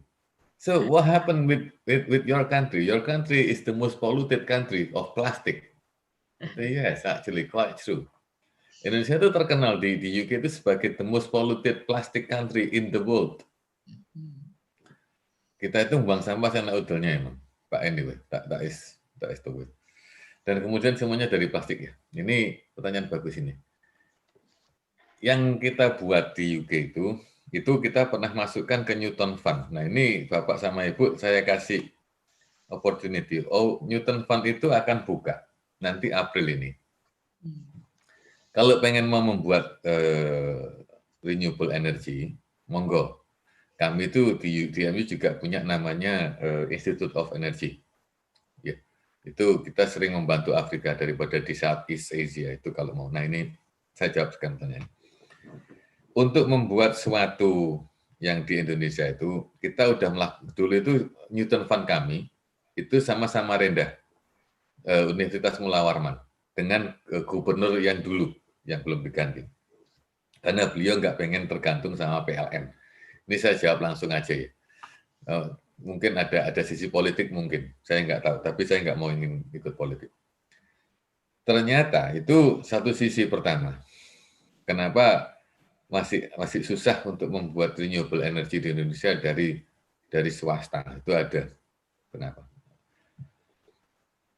So what happened with your country? Your country is the most polluted country of plastic. Yes, actually quite true. Indonesia itu terkenal di UK itu sebagai the most polluted plastic country in the world. Kita itu buang sampah sana udelnya emang, Pak, anyway, that is the way. Dan kemudian semuanya dari plastik ya. Ini pertanyaan bagus ini. Yang kita buat di UK itu kita pernah masukkan ke Newton Fund. Nah ini Bapak sama Ibu saya kasih opportunity. Oh, Newton Fund itu akan buka nanti April ini. Kalau pengen mau membuat renewable energy, monggo. Kami itu di DMU juga punya namanya Institute of Energy. Ya, itu kita sering membantu Afrika daripada di Southeast Asia itu kalau mau. Nah ini saya jawab sekarang pertanyaan. Untuk membuat suatu yang di Indonesia itu, kita udah melakukan, dulu itu Newton Fund kami, itu sama Samarinda, Universitas Mula Warman, dengan gubernur yang dulu, yang belum diganti. Karena beliau nggak pengen tergantung sama PLN. Ini saya jawab langsung aja ya. Mungkin ada sisi politik mungkin, saya nggak tahu, tapi saya nggak mau ingin ikut politik. Ternyata itu satu sisi pertama. Kenapa masih susah untuk membuat renewable energy di Indonesia dari swasta? Itu ada. Kenapa?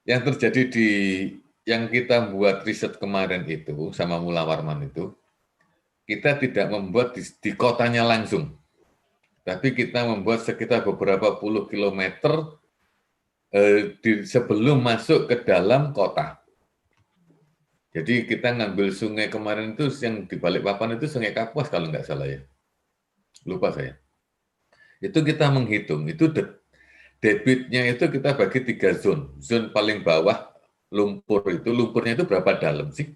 Yang terjadi yang kita buat riset kemarin itu sama Mula Warman itu, kita tidak membuat di kotanya langsung, tapi kita membuat sekitar beberapa puluh kilometer sebelum masuk ke dalam kota. Jadi kita ngambil sungai kemarin itu yang di Balikpapan itu Sungai Kapuas kalau nggak salah ya. Lupa saya. Itu kita menghitung, itu debitnya itu kita bagi 3 zone. Zone paling bawah lumpurnya itu berapa dalam sih?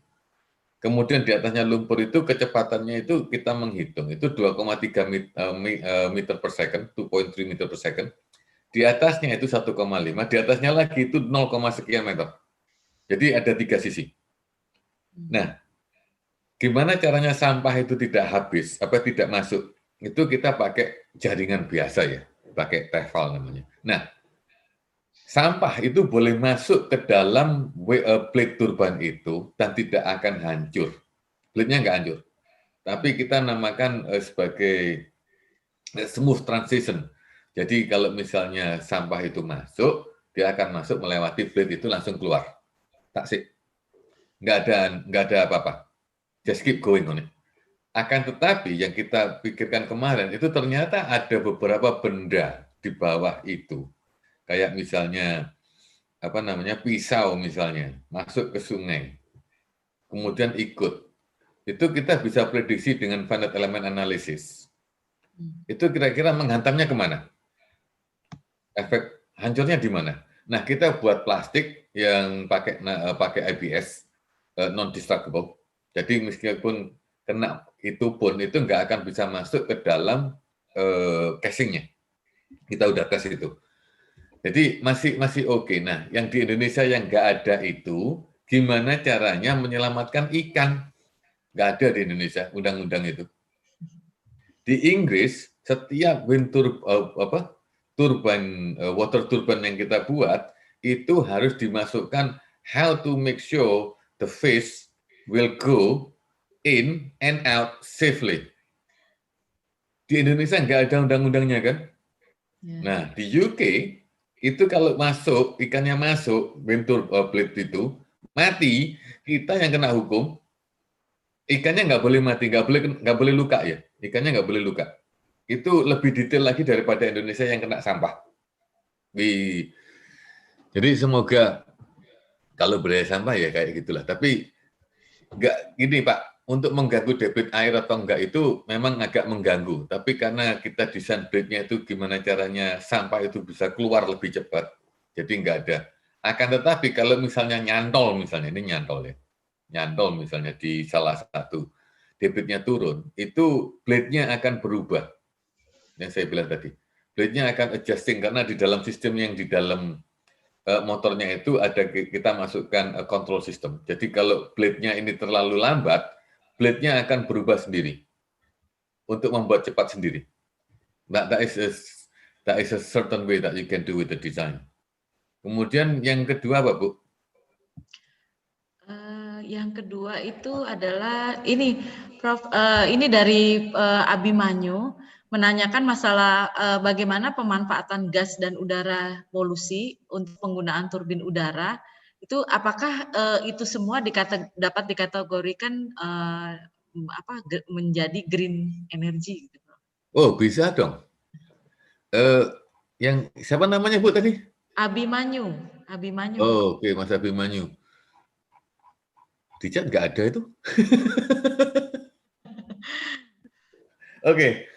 Kemudian di atasnya lumpur itu kecepatannya itu kita menghitung, itu 2,3 meter per second, 2.3 meter per second. Di atasnya itu 1,5, di atasnya lagi itu 0, sekian meter. Jadi ada 3 sisi. Nah, gimana caranya sampah itu tidak habis, tidak masuk? Itu kita pakai jaringan biasa ya, pakai TEFAL namanya. Nah, sampah itu boleh masuk ke dalam plate turbine itu dan tidak akan hancur. Plate-nya nggak hancur. Tapi kita namakan sebagai smooth transition. Jadi kalau misalnya sampah itu masuk, dia akan masuk melewati plate itu langsung keluar. Tak sih. Nggak ada apa-apa. Just keep going on it. Akan tetapi yang kita pikirkan kemarin itu ternyata ada beberapa benda di bawah itu. Kayak misalnya pisau misalnya masuk ke sungai. Kemudian ikut. Itu kita bisa prediksi dengan finite element analysis. Itu kira-kira menghantamnya kemana? Efek hancurnya di mana? Nah, kita buat plastik yang pakai ABS, non-destructible. Jadi meskipun kena itu nggak akan bisa masuk ke dalam casingnya. Kita udah tes itu. Jadi masih oke. Nah, yang di Indonesia yang nggak ada itu, gimana caranya menyelamatkan ikan? Nggak ada di Indonesia undang-undang itu. Di Inggris, setiap water turbine yang kita buat itu harus dimasukkan how to make sure the fish will go in and out safely. Di Indonesia nggak ada undang-undangnya kan? Ya. Nah, di UK itu kalau masuk, ikannya masuk, bentur plate itu, mati, kita yang kena hukum, ikannya nggak boleh mati, nggak boleh luka ya, ikannya nggak boleh luka. Itu lebih detail lagi daripada Indonesia yang kena sampah. Jadi semoga kalau berbahaya sampah ya kayak gitulah. Tapi nggak gini Pak, untuk mengganggu debit air atau enggak itu memang agak mengganggu. Tapi karena kita desain blade-nya itu gimana caranya sampah itu bisa keluar lebih cepat, jadi nggak ada. Akan tetapi kalau misalnya nyantol, misalnya ini nyantol ya, nyantol misalnya di salah satu debitnya turun, itu blade-nya akan berubah. Yang saya bilang tadi, blade-nya akan adjusting karena di dalam sistem yang di dalam motornya itu ada kita masukkan control system. Jadi kalau blade-nya ini terlalu lambat, blade-nya akan berubah sendiri untuk membuat cepat sendiri. That is a certain way that you can do with the design. Kemudian yang kedua apa Bu? Yang kedua itu adalah ini, Prof. Ini dari Abimanyu menanyakan masalah bagaimana pemanfaatan gas dan udara polusi untuk penggunaan turbin udara. Itu apakah itu semua dapat dikategorikan menjadi green energy? Gitu. Oh bisa dong. Yang siapa namanya Bu tadi? Abimanyu. Abimanyu. Oh, oke, Mas Abimanyu. Di chat nggak ada itu. Oke.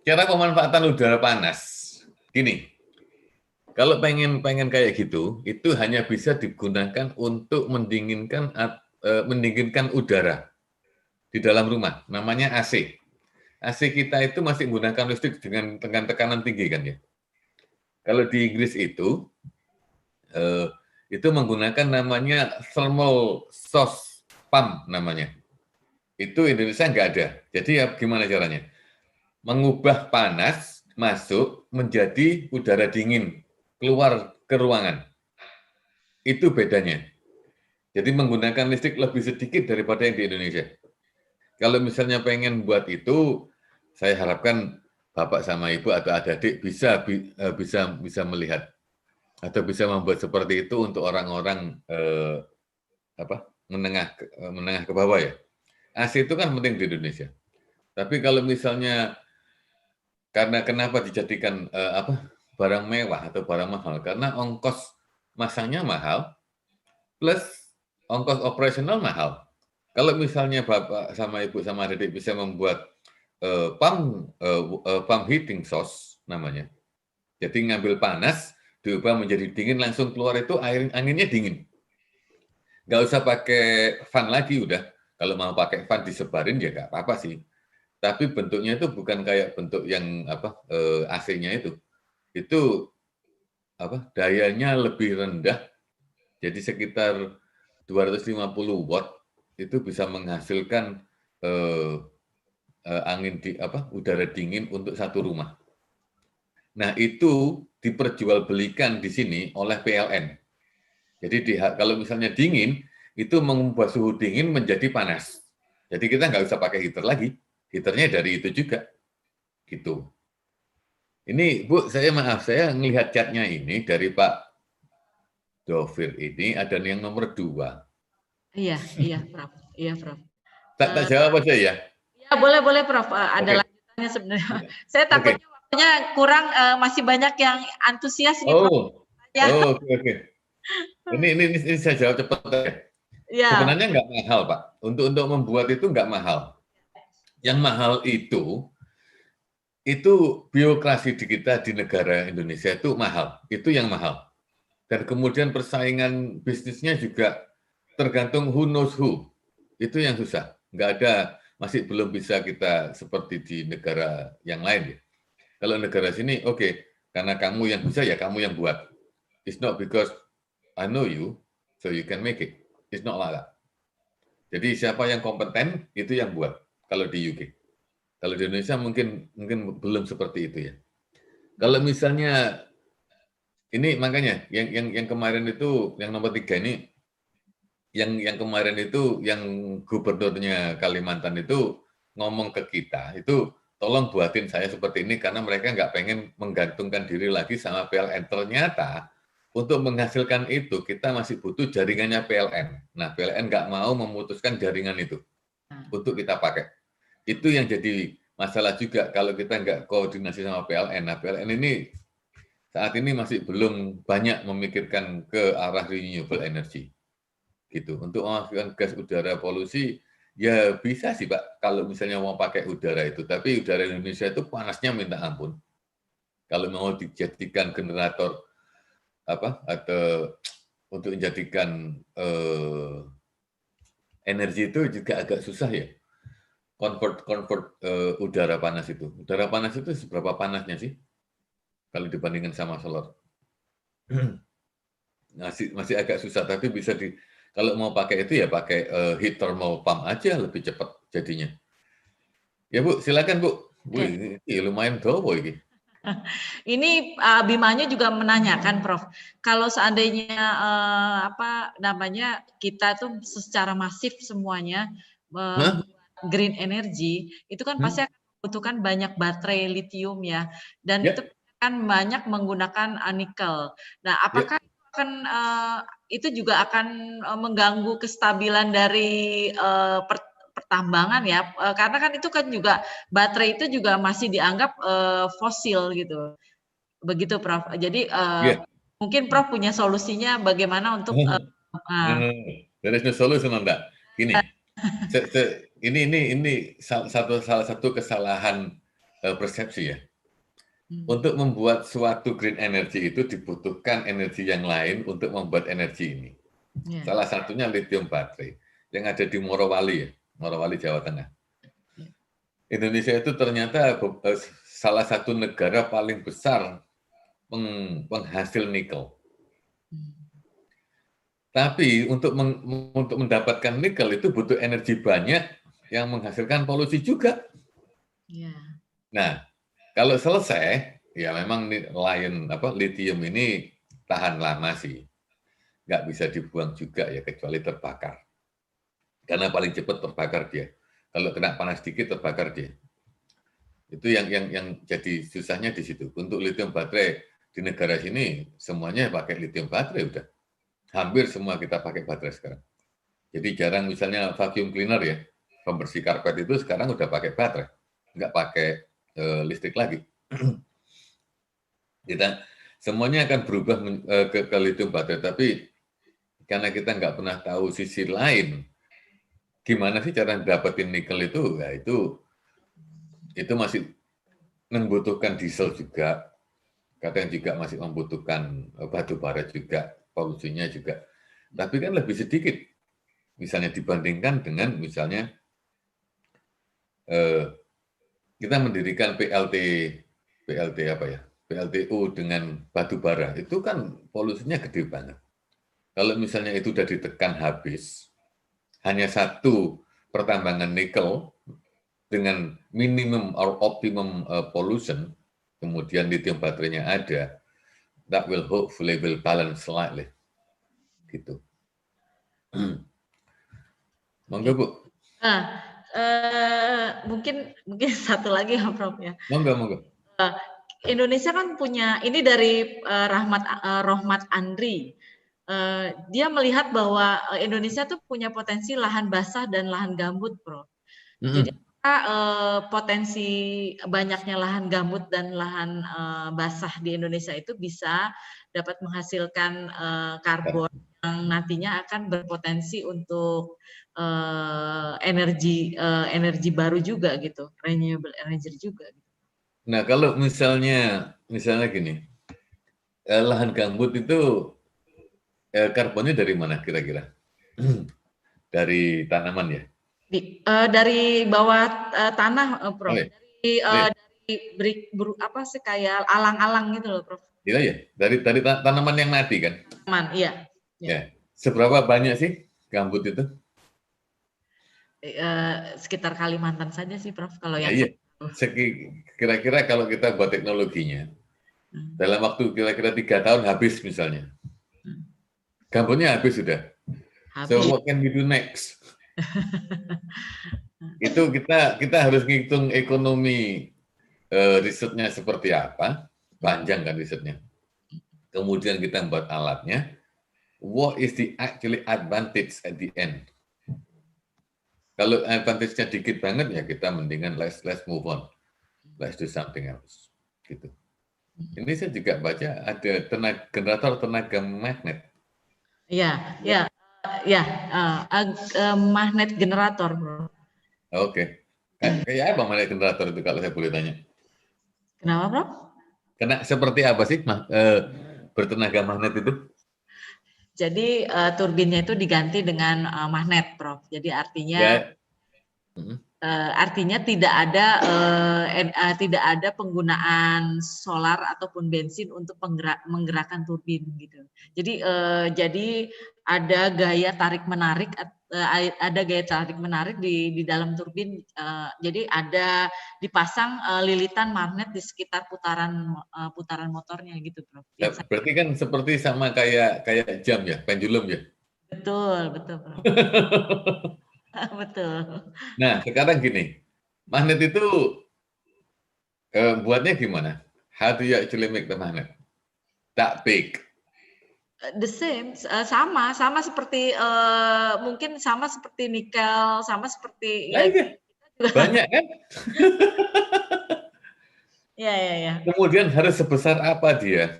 Cara pemanfaatan udara panas. Gini, kalau pengen kayak gitu, itu hanya bisa digunakan untuk mendinginkan udara di dalam rumah. Namanya AC. AC kita itu masih menggunakan listrik dengan tekanan tinggi kan ya. Kalau di Inggris itu menggunakan namanya thermal source pump namanya. Itu Indonesia nggak ada. Jadi ya gimana caranya? Mengubah panas masuk menjadi udara dingin keluar ke ruangan. Itu bedanya. Jadi menggunakan listrik lebih sedikit daripada yang di Indonesia. Kalau misalnya pengen buat itu, saya harapkan Bapak sama Ibu atau adik-adik bisa melihat atau bisa membuat seperti itu untuk orang-orang menengah ke bawah ya. AC itu kan penting di Indonesia. Tapi kalau misalnya karena kenapa dijadikan barang mewah atau barang mahal? Karena ongkos masangnya mahal plus ongkos operasional mahal. Kalau misalnya Bapak sama Ibu sama adik bisa membuat pump heating source namanya. Jadi ngambil panas diubah menjadi dingin langsung keluar itu anginnya dingin. Nggak usah pakai fan lagi udah. Kalau mau pakai fan disebarin ya nggak apa-apa sih. Tapi bentuknya itu bukan kayak bentuk yang AC-nya itu. Itu dayanya lebih rendah. Jadi sekitar 250 watt itu bisa menghasilkan udara dingin untuk satu rumah. Nah, itu diperjualbelikan di sini oleh PLN. Jadi kalau misalnya dingin, itu mengubah suhu dingin menjadi panas. Jadi kita nggak usah pakai heater lagi. Heaternya dari itu juga. Gitu. Ini Bu, saya ngelihat chatnya ini dari Pak Dovir ini ada yang nomor 2. Iya, Prof. Iya, Prof. Tak jawab aja ya? Ya, boleh, Prof. Ada lanjutannya sebenarnya. Saya takutnya waktunya kurang, masih banyak yang antusias nih, Prof. Oke. Ini saya jawab cepat ya. Ya. Sebenarnya nggak mahal, Pak. Untuk membuat itu nggak mahal. Yang mahal itu birokrasi di kita di negara Indonesia itu mahal. Itu yang mahal. Dan kemudian persaingan bisnisnya juga tergantung who knows who. Itu yang susah. Nggak ada, masih belum bisa kita seperti di negara yang lain ya. Kalau negara sini, oke, karena kamu yang bisa ya kamu yang buat. It's not because I know you, so you can make it. It's not like that. Jadi siapa yang kompeten itu yang buat. Kalau di UK, kalau di Indonesia mungkin belum seperti itu ya. Kalau misalnya ini makanya yang kemarin itu yang nomor 3 ini yang kemarin itu, yang gubernurnya Kalimantan itu ngomong ke kita, itu tolong buatin saya seperti ini karena mereka nggak pengen menggantungkan diri lagi sama PLN. Ternyata untuk menghasilkan itu kita masih butuh jaringannya PLN. Nah, PLN nggak mau memutuskan jaringan itu untuk kita pakai. Itu yang jadi masalah juga kalau kita nggak koordinasi sama PLN. Nah, PLN ini saat ini masih belum banyak memikirkan ke arah renewable energy. Gitu. Untuk menghasilkan gas udara polusi, ya bisa sih Pak, kalau misalnya mau pakai udara itu. Tapi udara Indonesia itu panasnya minta ampun. Kalau mau dijadikan generator atau untuk menjadikan energi itu juga agak susah ya. Convert udara panas itu. Udara panas itu seberapa panasnya sih? Kalau dibandingkan sama solar. Masih agak susah, tapi bisa kalau mau pakai itu ya pakai heat thermal pump aja, lebih cepat jadinya. Ya Bu, silakan Bu. Bu, ini lumayan dobo ini. Ini Abimanyu juga menanyakan, Prof. Kalau seandainya kita tuh secara masif semuanya green energy, itu kan pasti akan membutuhkan banyak baterai lithium ya, dan itu kan banyak menggunakan nikel. Nah, apakah itu juga akan mengganggu kestabilan dari pertambangan ya, karena kan itu kan juga baterai itu juga masih dianggap fosil gitu, begitu Prof. Jadi mungkin Prof punya solusinya bagaimana untuk There is no solution on that. Gini, ini salah satu kesalahan persepsi ya. Untuk membuat suatu green energy itu dibutuhkan energi yang lain untuk membuat energi ini. Salah satunya lithium baterai yang ada di Morowali ya, Morowali Jawa Tengah. Indonesia itu ternyata salah satu negara paling besar penghasil nikel. Tapi untuk mendapatkan nikel itu butuh energi banyak yang menghasilkan polusi juga. Nah, kalau selesai, ya memang lithium ini tahan lama sih. Nggak bisa dibuang juga ya, kecuali terbakar. Karena paling cepat terbakar dia. Kalau kena panas dikit terbakar dia. Itu yang jadi susahnya di situ. Untuk lithium baterai di negara sini semuanya pakai lithium baterai udah. Hampir semua kita pakai baterai sekarang. Jadi jarang misalnya vacuum cleaner ya, pembersih karpet itu sekarang udah pakai baterai, nggak pakai listrik lagi. Kita semuanya akan berubah ke lithium baterai, tapi karena kita nggak pernah tahu sisi lain, gimana sih cara dapetin nikel itu? Ya itu masih membutuhkan diesel juga, kadang juga masih membutuhkan batu bara juga, polusinya juga. Tapi kan lebih sedikit, misalnya dibandingkan dengan misalnya kita mendirikan PLTU dengan batu bara, itu kan polusinya gede banget. Kalau misalnya itu sudah ditekan habis, hanya satu pertambangan nikel dengan minimum or optimum pollution, kemudian lithium baterainya ada, that will hopefully balance slightly. Gitu. Monggo Bu. Mungkin satu lagi ya Prof ya. Monggo. Indonesia kan punya, ini dari Rohmat Andri. Dia melihat bahwa Indonesia tuh punya potensi lahan basah dan lahan gambut, Prof. Jadi potensi banyaknya lahan gambut dan lahan basah di Indonesia itu bisa dapat menghasilkan karbon yang nantinya akan berpotensi untuk energi baru juga gitu, renewable energy juga. Nah, kalau misalnya gini, lahan gambut itu karbonnya dari mana kira-kira? Dari tanaman ya? Dari bawah tanah, Prof. Oh, iya. Dari kayak alang-alang gitu loh, Prof. Iya ya, dari tanaman yang mati kan? Tanaman, iya. Ya. Seberapa banyak sih gambut itu? Sekitar Kalimantan saja sih, Prof. Kalau yang iya. Kira-kira kalau kita buat teknologinya, dalam waktu kira-kira 3 tahun habis misalnya. Gambutnya habis sudah. So Habis. what can we do next? Itu kita harus ngitung ekonomi risetnya seperti apa, panjang kan risetnya. Kemudian kita buat alatnya. What is the actually advantage at the end? Kalau advantage-nya dikit banget ya kita mendingan let's move on, let's do something else, gitu. Ini saya juga baca ada generator tenaga magnet. Ya, ya, ya, magnet generator, Bro. Oke. Kayak apa magnet generator itu kalau saya boleh tanya? Kenapa, Bro? Kena seperti apa sih bertenaga magnet itu? Jadi turbinnya itu diganti dengan magnet, Prof. Jadi artinya artinya tidak ada penggunaan solar ataupun bensin untuk menggerakkan turbin gitu. Jadi ada gaya tarik menarik di dalam turbin. Jadi ada dipasang lilitan magnet di sekitar putaran motornya gitu, Prof. Berarti kan seperti sama kayak jam ya, pendulum ya. Betul, Prof. Betul. Nah, sekarang gini, magnet itu buatnya gimana? How do you actually make the magnet that big? The same, sama seperti mungkin sama seperti nikel, sama seperti banyak kan? Ya. Kemudian harus sebesar apa dia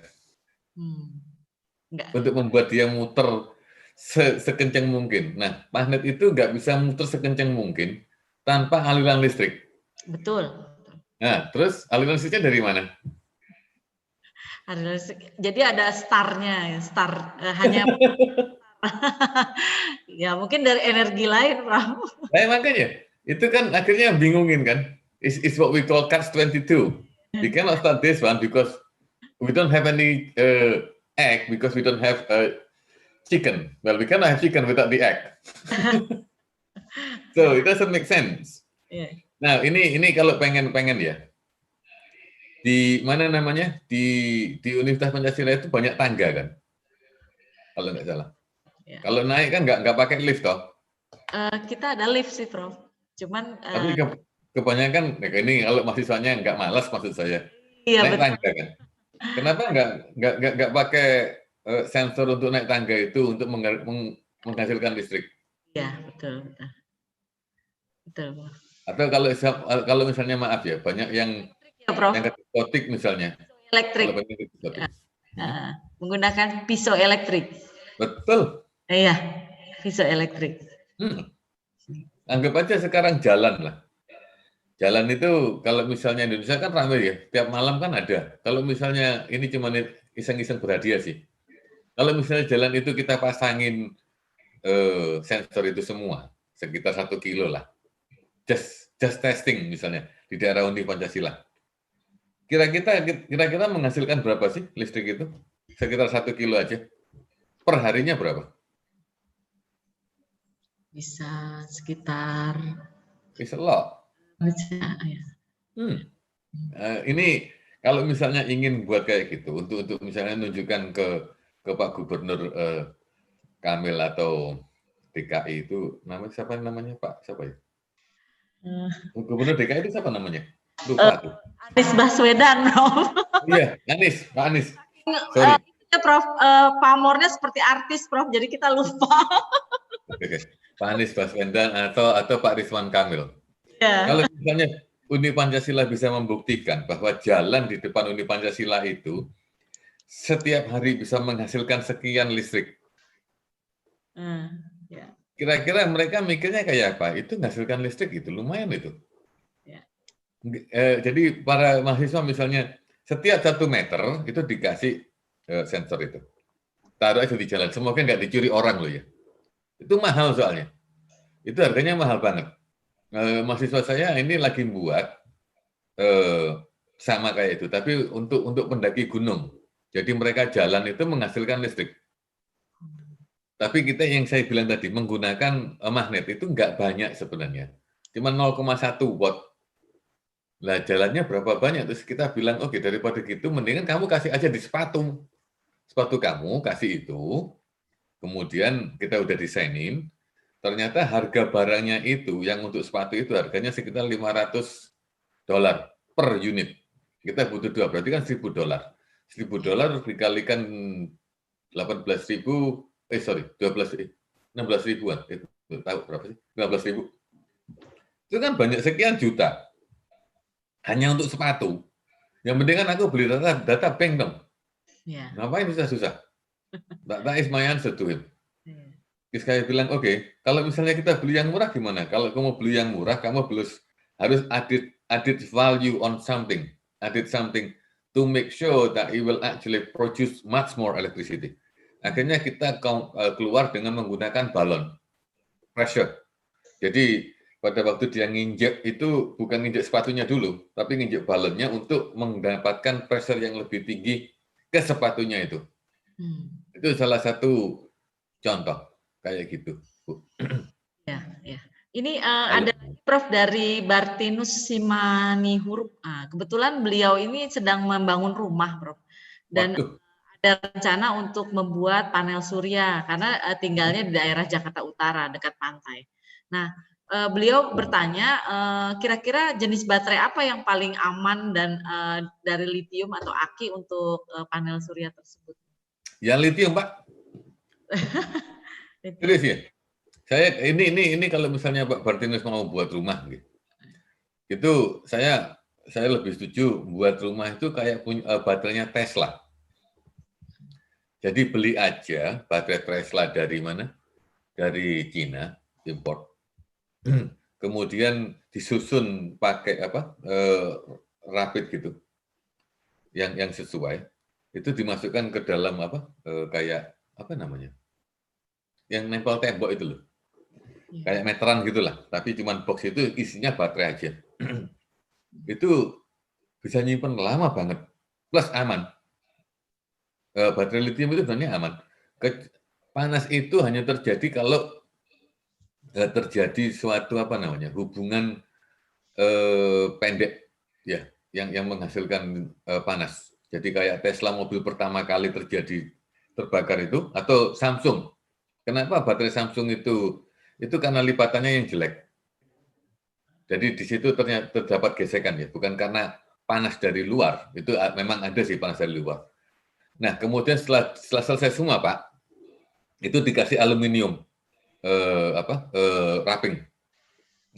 untuk membuat dia muter sekencang mungkin. Nah, magnet itu nggak bisa muter sekencang mungkin tanpa aliran listrik. Betul. Nah, terus aliran listriknya dari mana? Jadi ada starnya, hanya ya mungkin dari energi lain, Bro. Nah, makanya itu kan akhirnya bingungin kan? It's what we call catch-22. We cannot start this one because we don't have any egg because we don't have chicken. Well, we cannot have chicken without the egg. So it doesn't make sense. Yeah. Nah, ini kalau pengen ya. Di mana namanya? Di Universitas Pancasila itu banyak tangga kan? Kalau nggak salah. Yeah. Kalau naik kan nggak pakai lift toh? Kita ada lift sih, Prof. Cuman tapi kebanyakan ini kalau mahasiswanya nggak malas maksud saya. Iya, naik tangga kan? Kenapa nggak pakai sensor untuk naik tangga itu untuk menghasilkan listrik? Iya, betul. Atau kalau misalnya maaf ya, banyak yang psikotik misalnya. Elektrik. Menggunakan pisau elektrik. Betul. Iya, pisau elektrik. Anggap aja sekarang jalan lah. Jalan itu kalau misalnya Indonesia kan ramai ya, tiap malam kan ada. Kalau misalnya ini cuma iseng-iseng berhadiah sih. Kalau misalnya jalan itu kita pasangin sensor itu semua, sekitar 1 kilo lah. Just testing misalnya di daerah Uni Pancasila. Kira-kira menghasilkan berapa sih listrik itu? Sekitar 1 kilo aja. Per harinya berapa? Bisa sekitar. It's a lot. Ini kalau misalnya ingin buat kayak gitu, untuk misalnya menunjukkan ke Pak Gubernur Kamil atau DKI itu namanya Pak siapa ya? Gubernur DKI itu siapa namanya? Lupa tuh. Anies Baswedan, Prof. Iya, Pak Anies. Sorry. Prof, pamornya seperti artis, Prof. Jadi kita lupa. Oke. Pak Anies Baswedan atau Pak Ridwan Kamil. Yeah. Kalau misalnya Uni Pancasila bisa membuktikan bahwa jalan di depan Uni Pancasila itu setiap hari bisa menghasilkan sekian listrik. Yeah. Kira-kira mereka mikirnya kayak apa? Itu menghasilkan listrik itu lumayan itu. Yeah. Jadi para mahasiswa misalnya setiap 1 meter itu dikasih sensor itu. Taruh aja di jalan. Semoga nggak dicuri orang loh ya. Itu mahal soalnya. Itu harganya mahal banget. Mahasiswa saya ini lagi buat sama kayak itu, tapi untuk pendaki gunung. Jadi mereka jalan itu menghasilkan listrik. Tapi kita yang saya bilang tadi menggunakan magnet itu nggak banyak sebenarnya, cuma 0,1 watt. Lah jalannya berapa banyak? Terus kita bilang oke, daripada gitu, mendingan kamu kasih aja di sepatu kamu kasih itu, Kemudian kita udah desainin, ternyata harga barangnya itu, yang untuk sepatu itu harganya sekitar $500 per unit. Kita butuh 2, berarti kan $1.000. $1.000 dikalikan 16 ribuan. Itu tahu berapa sih? 15 ribu. Itu kan banyak sekian juta. Hanya untuk sepatu. Yang penting kan aku beli data bank dong. Yeah. Ngapain susah-susah? That is my answer to him. Yeah. Terus saya bilang, oke, kalau misalnya kita beli yang murah gimana? Kalau kamu beli yang murah, kamu harus added value on something. Added something to make sure that it will actually produce much more electricity. Akhirnya kita keluar dengan menggunakan balon pressure. Jadi pada waktu dia nginjek itu bukan nginjek sepatunya dulu, tapi nginjek balonnya untuk mendapatkan pressure yang lebih tinggi ke sepatunya itu. Itu salah satu contoh kayak gitu, Bu. Ya, ya. Ini ada Prof dari Bartinus Simanihuruk. Kebetulan beliau ini sedang membangun rumah, Prof. Dan ada rencana untuk membuat panel surya karena tinggalnya di daerah Jakarta Utara dekat pantai. Nah, beliau bertanya kira-kira jenis baterai apa yang paling aman dan dari litium atau aki untuk panel surya tersebut? Yang litium, Pak. Terus ya. Saya ini kalau misalnya Pak Bartinus mau buat rumah gitu. Itu saya lebih setuju buat rumah itu kayak punya baterainya Tesla. Jadi beli aja baterai Tesla dari mana? Dari Cina, import. Kemudian disusun pakai rapid gitu. Yang sesuai. Itu dimasukkan ke dalam kayak apa namanya? Yang nempel tembok itu loh. Kayak meteran gitulah, tapi cuma box itu isinya baterai aja. Itu bisa nyimpen lama banget, plus aman. Baterai lithium itu sebenarnya aman. Panas itu hanya terjadi kalau terjadi suatu hubungan pendek, ya, yang menghasilkan panas. Jadi kayak Tesla mobil pertama kali terbakar itu, atau Samsung. Kenapa baterai Samsung itu karena lipatannya yang jelek. Jadi di situ terdapat gesekan ya, bukan karena panas dari luar. Itu memang ada sih panas dari luar. Nah, kemudian setelah selesai semua, Pak, itu dikasih aluminium wrapping.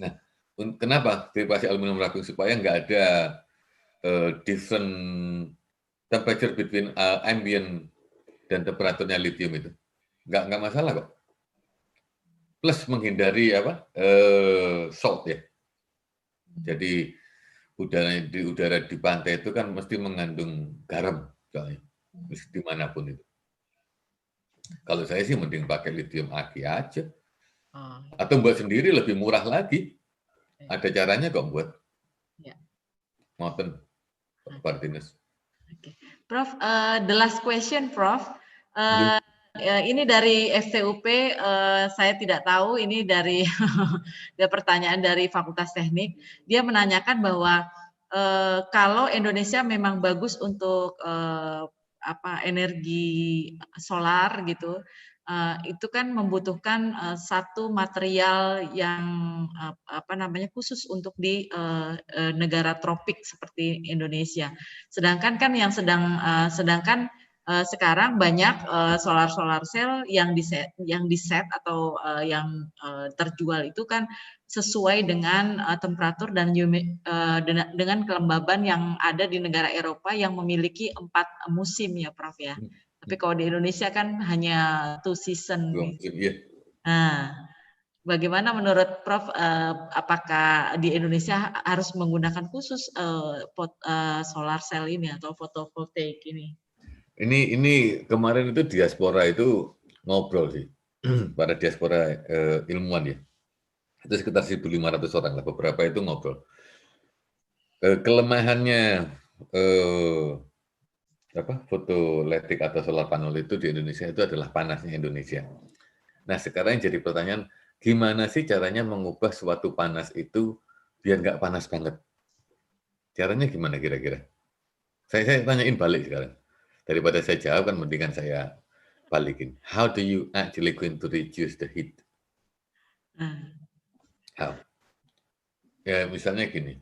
Nah, kenapa dikasih aluminium wrapping? Supaya nggak ada different temperature between ambient dan temperaturnya lithium itu. Nggak masalah kok. Plus menghindari salt ya. Jadi udara di pantai itu kan mesti mengandung garam, soalnya dimanapun itu. Kalau saya sih mending pakai lithium aki aja, atau buat sendiri lebih murah lagi. Ada caranya kok buat. Ngoten, Bartinus. Prof, the last question, Prof. Ini dari FTUP, saya tidak tahu, ini dari pertanyaan dari Fakultas Teknik. Dia menanyakan bahwa kalau Indonesia memang bagus untuk energi solar gitu, itu kan membutuhkan satu material yang khusus untuk di negara tropik seperti Indonesia. Sedangkan kan sekarang banyak solar cell yang di set atau yang terjual itu kan sesuai dengan temperatur dan dengan kelembaban yang ada di negara Eropa yang memiliki 4 musim ya, Prof ya. Tapi kalau di Indonesia kan hanya 2 season. Nah, bagaimana menurut Prof? Apakah di Indonesia harus menggunakan khusus solar cell ini atau fotovoltaik ini? Ini kemarin itu diaspora itu ngobrol sih, para diaspora ilmuwan ya. Itu sekitar 1.500 orang lah, beberapa itu ngobrol. Kelemahannya fotovoltaik atau solar panel itu di Indonesia itu adalah panasnya Indonesia. Nah sekarang jadi pertanyaan, gimana sih caranya mengubah suatu panas itu biar nggak panas banget? Caranya gimana kira-kira? Saya tanyain balik sekarang. Daripada saya jawab kan mendingan saya balikin. How do you actually going to reduce the heat? How? Ya misalnya gini,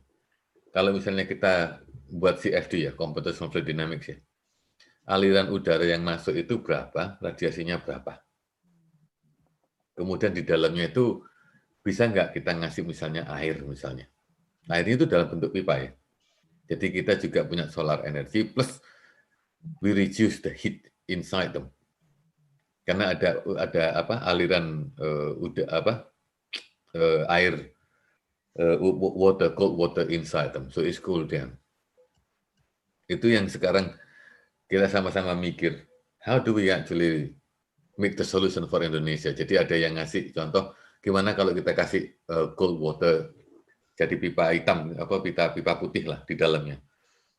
kalau misalnya kita buat CFD ya, Computational Fluid Dynamics ya, aliran udara yang masuk itu berapa, radiasinya berapa. Kemudian di dalamnya itu bisa nggak kita ngasih misalnya air misalnya. Air itu dalam bentuk pipa ya. Jadi kita juga punya solar energy plus we reduce the heat inside them. Karena ada apa aliran air water, cold water inside them, so it's cool down. Itu yang sekarang kita sama-sama mikir, how do we actually make the solution for Indonesia? Jadi ada yang ngasih contoh, gimana kalau kita kasih cold water, jadi pipa hitam, pipa putih lah di dalamnya.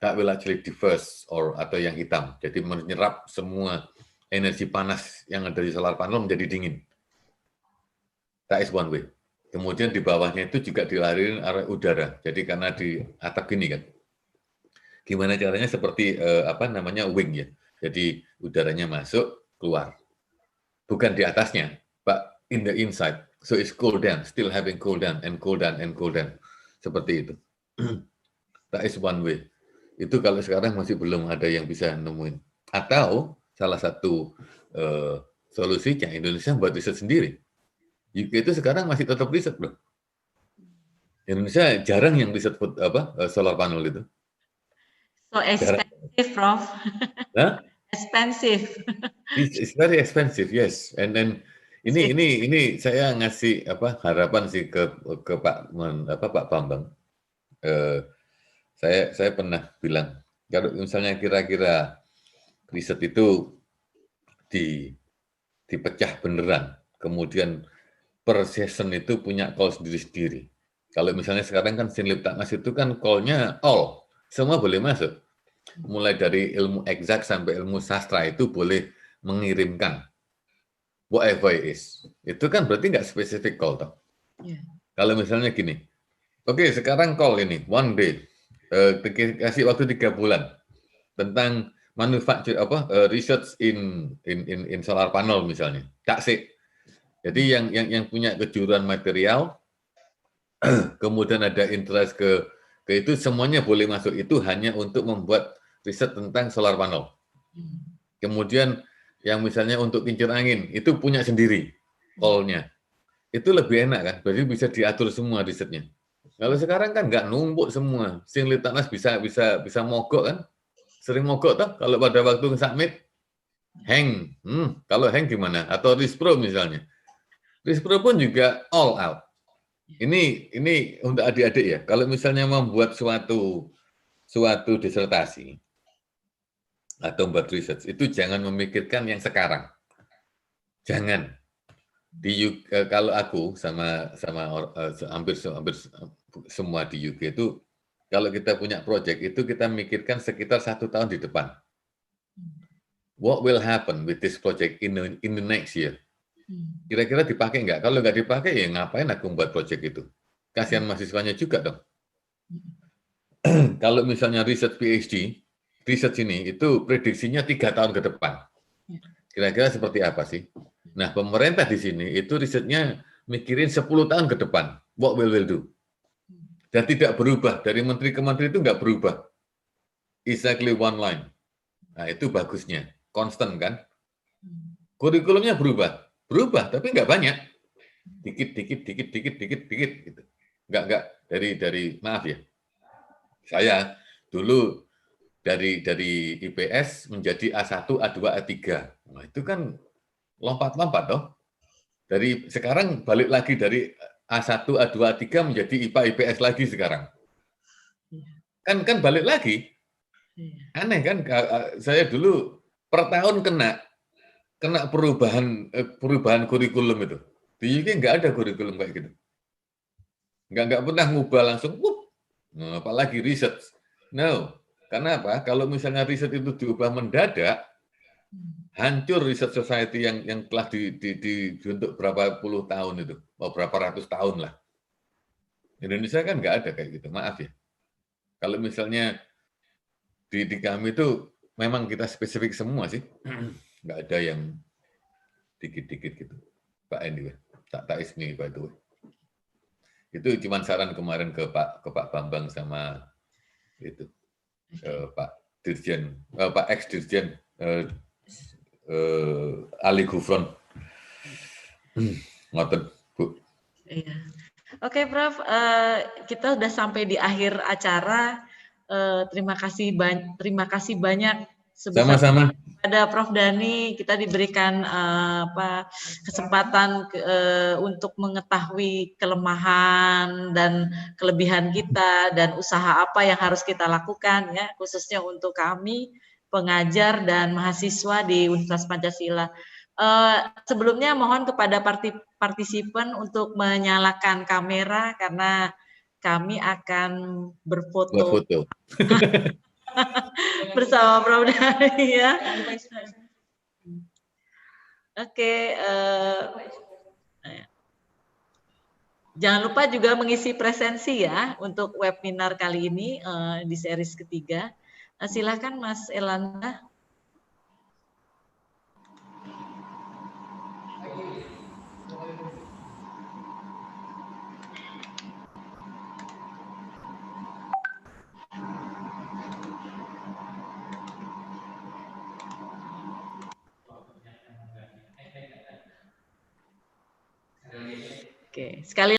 That will actually diffuse atau yang hitam, jadi menyerap semua energi panas yang ada di solar panel menjadi dingin. That is one way. Kemudian di bawahnya itu juga dilaririn arah udara. Jadi karena di atap gini kan, gimana caranya seperti wing ya. Jadi udaranya masuk, keluar. Bukan di atasnya, but in the inside. So it's cool down, still having cool down and cool down and cool down. Seperti itu. That is one way. Itu kalau sekarang masih belum ada yang bisa nemuin. Atau salah satu solusinya Indonesia buat riset sendiri. UK itu sekarang masih tetap riset, bro. Indonesia jarang yang riset solar panel itu. So expensive, Prof. Huh? Expensive. It's very expensive, yes. And then ini saya ngasih harapan sih ke Pak Bambang. Saya pernah bilang kalau misalnya kira-kira riset itu dipecah beneran, kemudian per season itu punya call sendiri-sendiri. Kalau misalnya sekarang kan Sinliptakmas itu kan call-nya all, semua boleh masuk. Mulai dari ilmu eksak sampai ilmu sastra itu boleh mengirimkan whatever it is. Itu kan berarti nggak spesifik call toh. Yeah. Kalau misalnya gini, oke, sekarang call ini one day, kasih waktu 3 bulan tentang manufacture research in solar panel misalnya. That's it. Jadi yang punya kejuruan material, kemudian ada interest ke itu, semuanya boleh masuk. Itu hanya untuk membuat riset tentang solar panel. Kemudian yang misalnya untuk kincir angin, itu punya sendiri call-nya. Itu lebih enak kan, berarti bisa diatur semua risetnya. Kalau sekarang kan nggak numpuk semua. Sinliptakmas bisa mogok kan, sering mogok toh. Kalau pada waktu submit, hang. Kalau hang gimana? Atau Rispro misalnya. Rispro pun juga all out. Ini untuk adik-adik ya. Kalau misalnya membuat suatu disertasi atau buat research, itu jangan memikirkan yang sekarang. Jangan. Kalau aku sama hampir semua di UK itu, kalau kita punya project itu kita mikirkan sekitar 1 tahun di depan. What will happen with this project in the next year? Kira-kira dipakai nggak? Kalau nggak dipakai, ya ngapain aku membuat proyek itu? Kasihan mahasiswanya juga dong. Kalau misalnya riset PhD, riset ini itu prediksinya 3 tahun ke depan. Kira-kira seperti apa sih? Nah, pemerintah di sini itu risetnya mikirin 10 tahun ke depan. What will do? Dan tidak berubah. Dari menteri ke menteri itu nggak berubah. Exactly one line. Nah, itu bagusnya. Constant kan? Kurikulumnya berubah, tapi nggak banyak, dikit gitu. Nggak dari maaf ya, saya dulu dari IPS menjadi A1, A2, A3, nah itu kan lompat-lompat toh. Dari sekarang balik lagi dari A1, A2, A3 menjadi IPA, IPS lagi sekarang, kan balik lagi, aneh kan? Saya dulu per tahun kena perubahan kurikulum itu. Di UK nggak ada kurikulum kayak gitu. Nggak pernah ngubah langsung, nah, apalagi riset. No, karena apa? Kalau misalnya riset itu diubah mendadak, hancur riset society yang telah dibentuk berapa puluh tahun itu, berapa ratus tahun lah. Indonesia kan nggak ada kayak gitu, maaf ya. Kalau misalnya di kami itu memang kita spesifik semua sih, nggak ada yang dikit-dikit gitu. Pak anyway, tak ismi by the way. Itu cuma saran kemarin ke Pak Bambang sama itu Pak Dirjen, Pak ex Dirjen Ali Gufron. Ngoten, Bu. Iya. Oke, Prof. Kita sudah sampai di akhir acara. Terima kasih banyak Sama-sama. pada Prof. Dani. Kita diberikan kesempatan untuk mengetahui kelemahan dan kelebihan kita dan usaha apa yang harus kita lakukan, ya, khususnya untuk kami pengajar dan mahasiswa di Universitas Pancasila. Sebelumnya mohon kepada partisipan untuk menyalakan kamera karena kami akan berfoto bersama Prof. Dani, ya. Oke, jangan lupa juga mengisi presensi ya untuk webinar kali ini di series ketiga. Silakan Mas Elanda. Oke, sekali